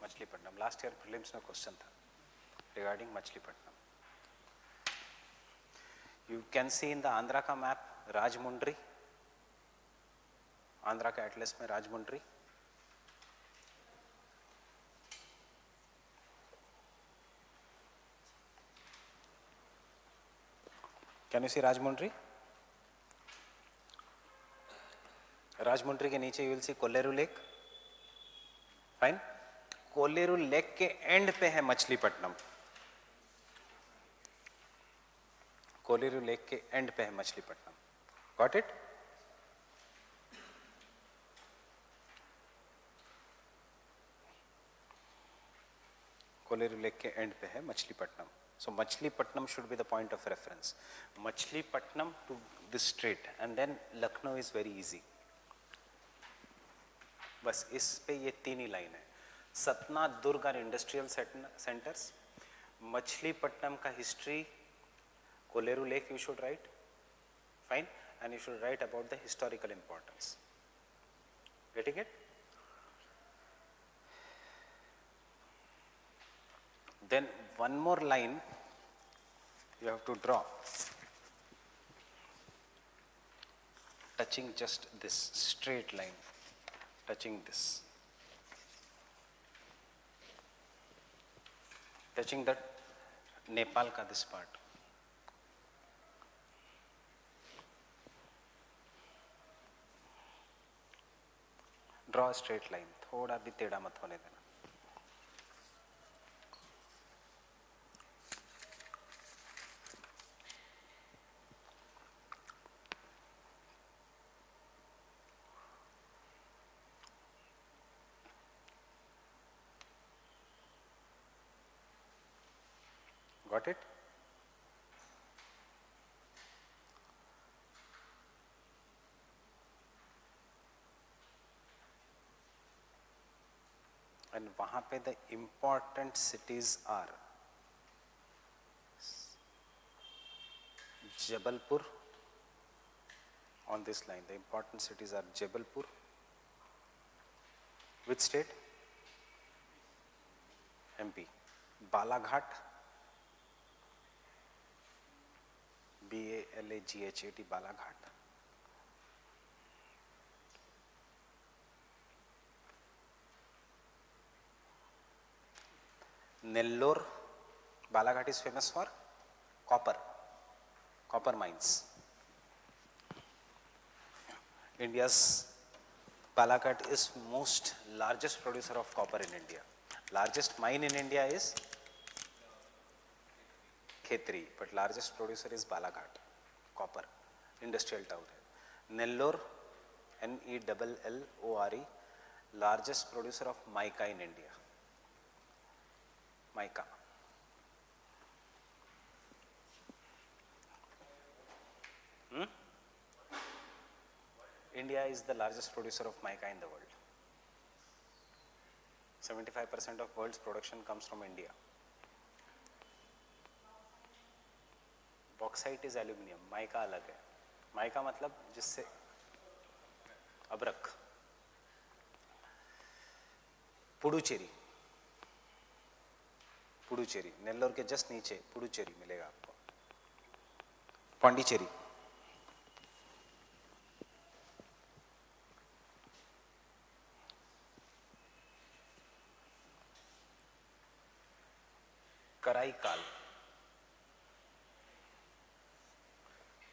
Machilipatnam. Last year prelims में क्वेश्चन था regarding Machilipatnam. You can see in the Andhra का मैप राजमुंड्री, आंध्रा का एटलस में राजमुंड्री। Can you see राजमुंड्री? राजमुंड्री के नीचे you will see Kolleru lake. Fine. Kolleru lake के एंड पे है मछलीपट्टनम। कोल्लेरू लेक के एंड पे है Machilipatnam. Got it? Kolleru lake के एंड पे है Machilipatnam. So Machilipatnam should be the point of reference. Machilipatnam to this straight and then Lucknow is very easy. बस इस पे ये तीन ही लाइन है। सतना, दुर्ग और इंडस्ट्रियल सेंटर्स। मछलीपट्टनम का history, Kolleru lake you should write, fine, and you should write about the historical importance. Getting it? Then one more line you have to draw, touching just this straight line, touching this, touching that Nepal ka this part. Draw straight line, थोड़ा भी टेढ़ा मत होने देना। Got it? And वहां पे the important cities are Jabalpur. On this line the important cities are Jabalpur, which state? MP. Balaghat, BALAGHAT, Balaghat. Nellore, Balaghat is famous for copper mines. India's Balaghat is most largest producer of copper in India. Largest mine in India is Khetri, but largest producer is Balaghat, copper, industrial town है। Nellore, NELLORE, largest producer of mica in India. Mica. India is the largest producer of mica in the world. 75% of world's production comes from India. Bauxite is aluminium, mica अलग है। mica मतलब जिससे अब्रक। पुडुचेरी, पुडुचेरी नेल्लोर के just नीचे पुडुचेरी मिलेगा आपको। Pondicherry, Karaikal,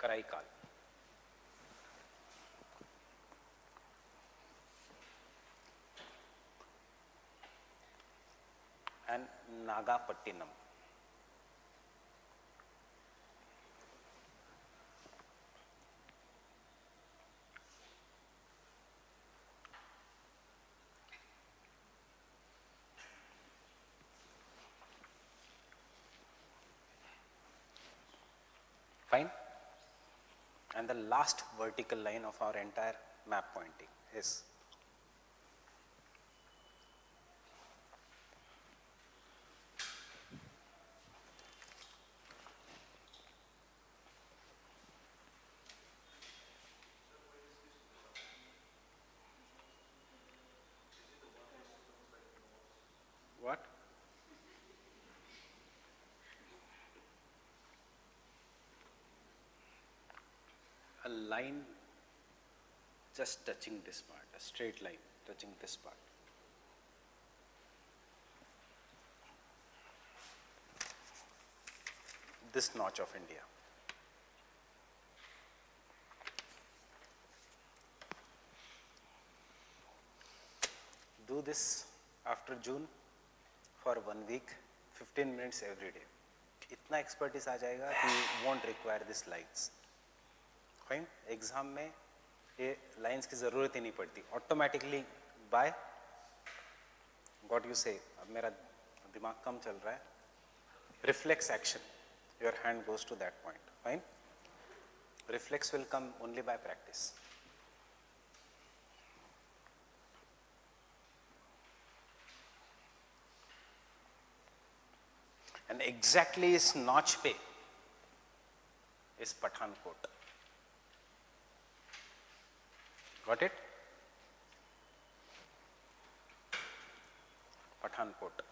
Karaikal, and Nagapattinam. Fine. And the last vertical line of our entire map pointing is what? A line just touching this part, a straight line touching this part. This notch of India. Do this after June for 1 week, 15 minutes every day. इतना expertise आ जाएगा कि won't require these lines. Fine? Exam में ये lines की ज़रूरत ही नहीं पड़ती. Automatically by what you से, अब मेरा दिमाग कम चल रहा है, reflex action, your hand goes to that point. Fine? Reflex will come only by practice. And exactly इस नॉच पे इस पठानकोट. Got it? पठानकोट.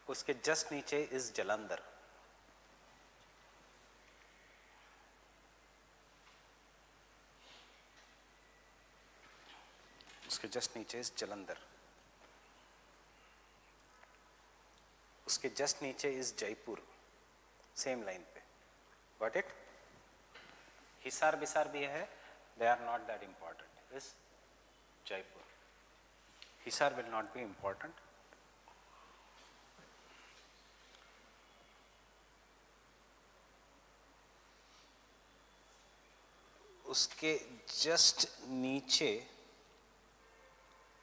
उसके जस्ट नीचे इस जलंधर. उसके जस्ट नीचे इस जलंधर. उसके जस्ट नीचे इस जयपुर. सेम लाइन पे. Got it? हिसार बिसार भी है, they are not that important. इस Jaipur. Hisar will not be important. उसके जस्ट नीचे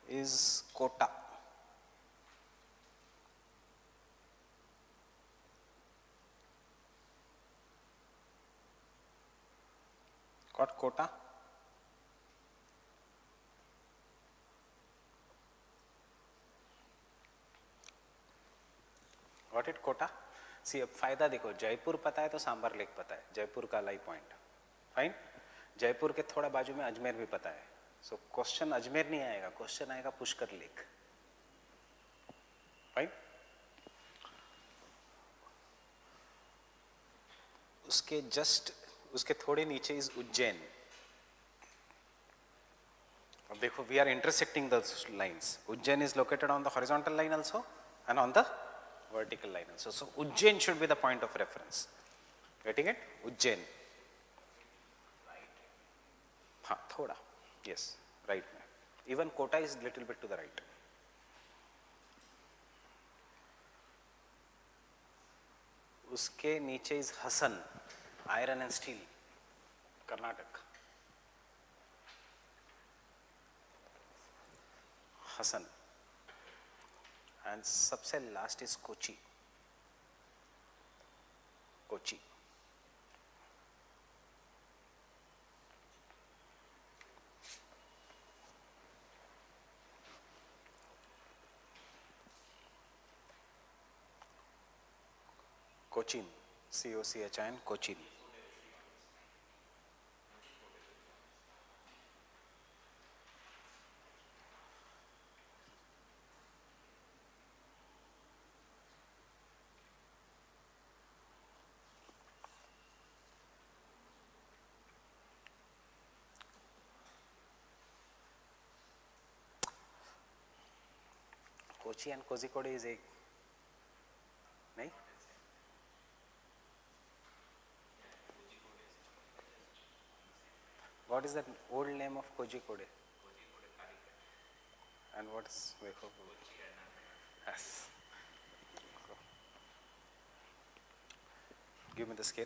is Kota. Got Kota? Got it, Kota? See अब फायदा देखो, जयपुर पता है तो सांबर लेक पता है, जयपुर का लाई पॉइंट. फाइन? जयपुर के थोड़ा बाजू में अजमेर भी पता है. सो क्वेश्चन अजमेर नहीं आएगा, क्वेश्चन आएगा पुष्कर लेक. फाइन? उसके जस्ट, उसके थोड़े नीचे इज उज्जैन. अब देखो, we are intersecting the lines. Ujjain is located on the horizontal line also and on the vertical line also. So Ujjain should be the point of reference. Getting it? Ujjain. हाँ, थोड़ा. Yes, right. Even Kota is little bit to the right. उसके नीचे is Hassan, iron and steel, Karnataka. Hassan. And सबसे last is Kochi. Kochi. Cochin, C-O-C-H-I-N, Cochin. Kochi and Kozhikode is a, नहीं? What is the old name of Kozhikode? And what is Vaiko? Yes. Give me the scale.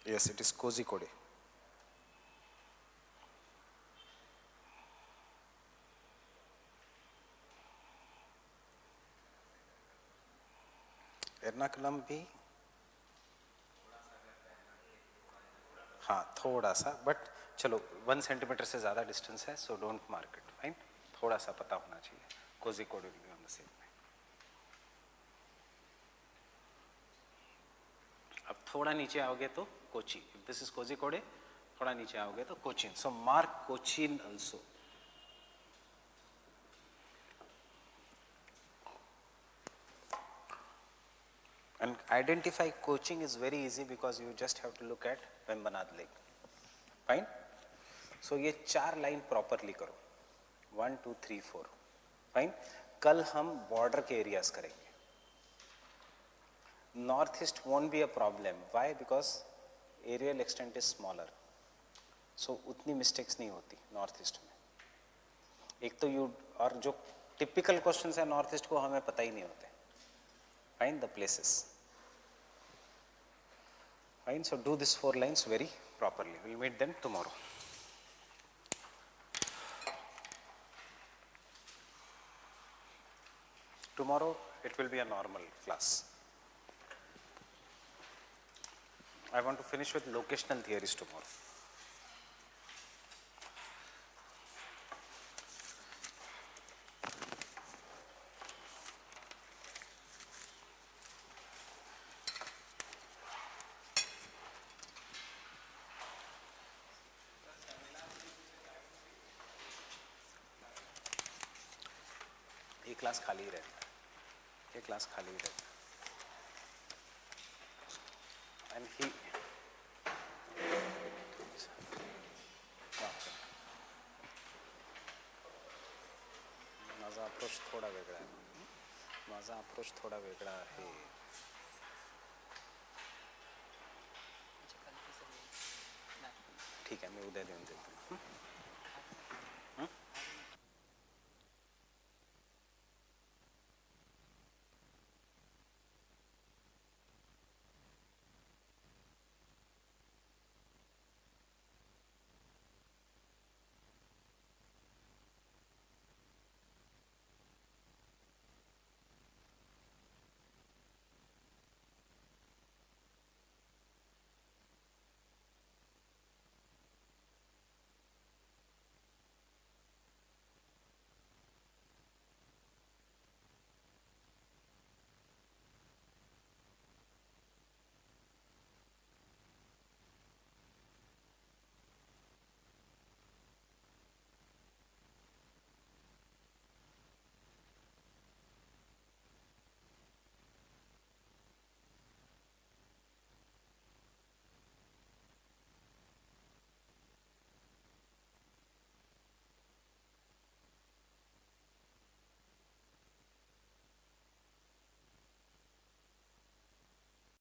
Yes, it is Kozhikode. Ernakulam भी हाँ थोड़ा सा, but चलो 1 centimetre से ज़्यादा distance है, so don't mark it, fine. थोड़ा सा पता होना चाहिए. Kozhikode will be on the same. अब थोड़ा नीचे आओगे तो Kochi. If this is Kozhikode, थोड़ा नीचे आओगे तो Cochin. So mark Cochin also. And identify Cochin is very easy because you just have to look at Vembanad Lake. Fine? So ये 4 लाइन प्रॉपरली करो. 1 2 3 4. फाइन. कल हम बॉर्डर के एरियाज करेंगे. North east won't be a problem. Why? Because aerial extent is smaller, so उतनी mistakes नहीं होती north east में. एक तो यू, और जो टिपिकल क्वेश्चंस है नॉर्थ ईस्ट को हमें पता ही नहीं होते. Find the places. Fine. So do these 4 lines very properly. We'll meet them tomorrow. Tomorrow it will be a normal class. I want to finish with locational theories tomorrow. ये class खाली ही रहता है. ये क्लास खाली ही रहता है. And he माझा approach थोडा वेगळा आहे. माझा अप्रोच थोडा वेगळा आहे. ठीक आहे, मी उद्या देऊन देतो.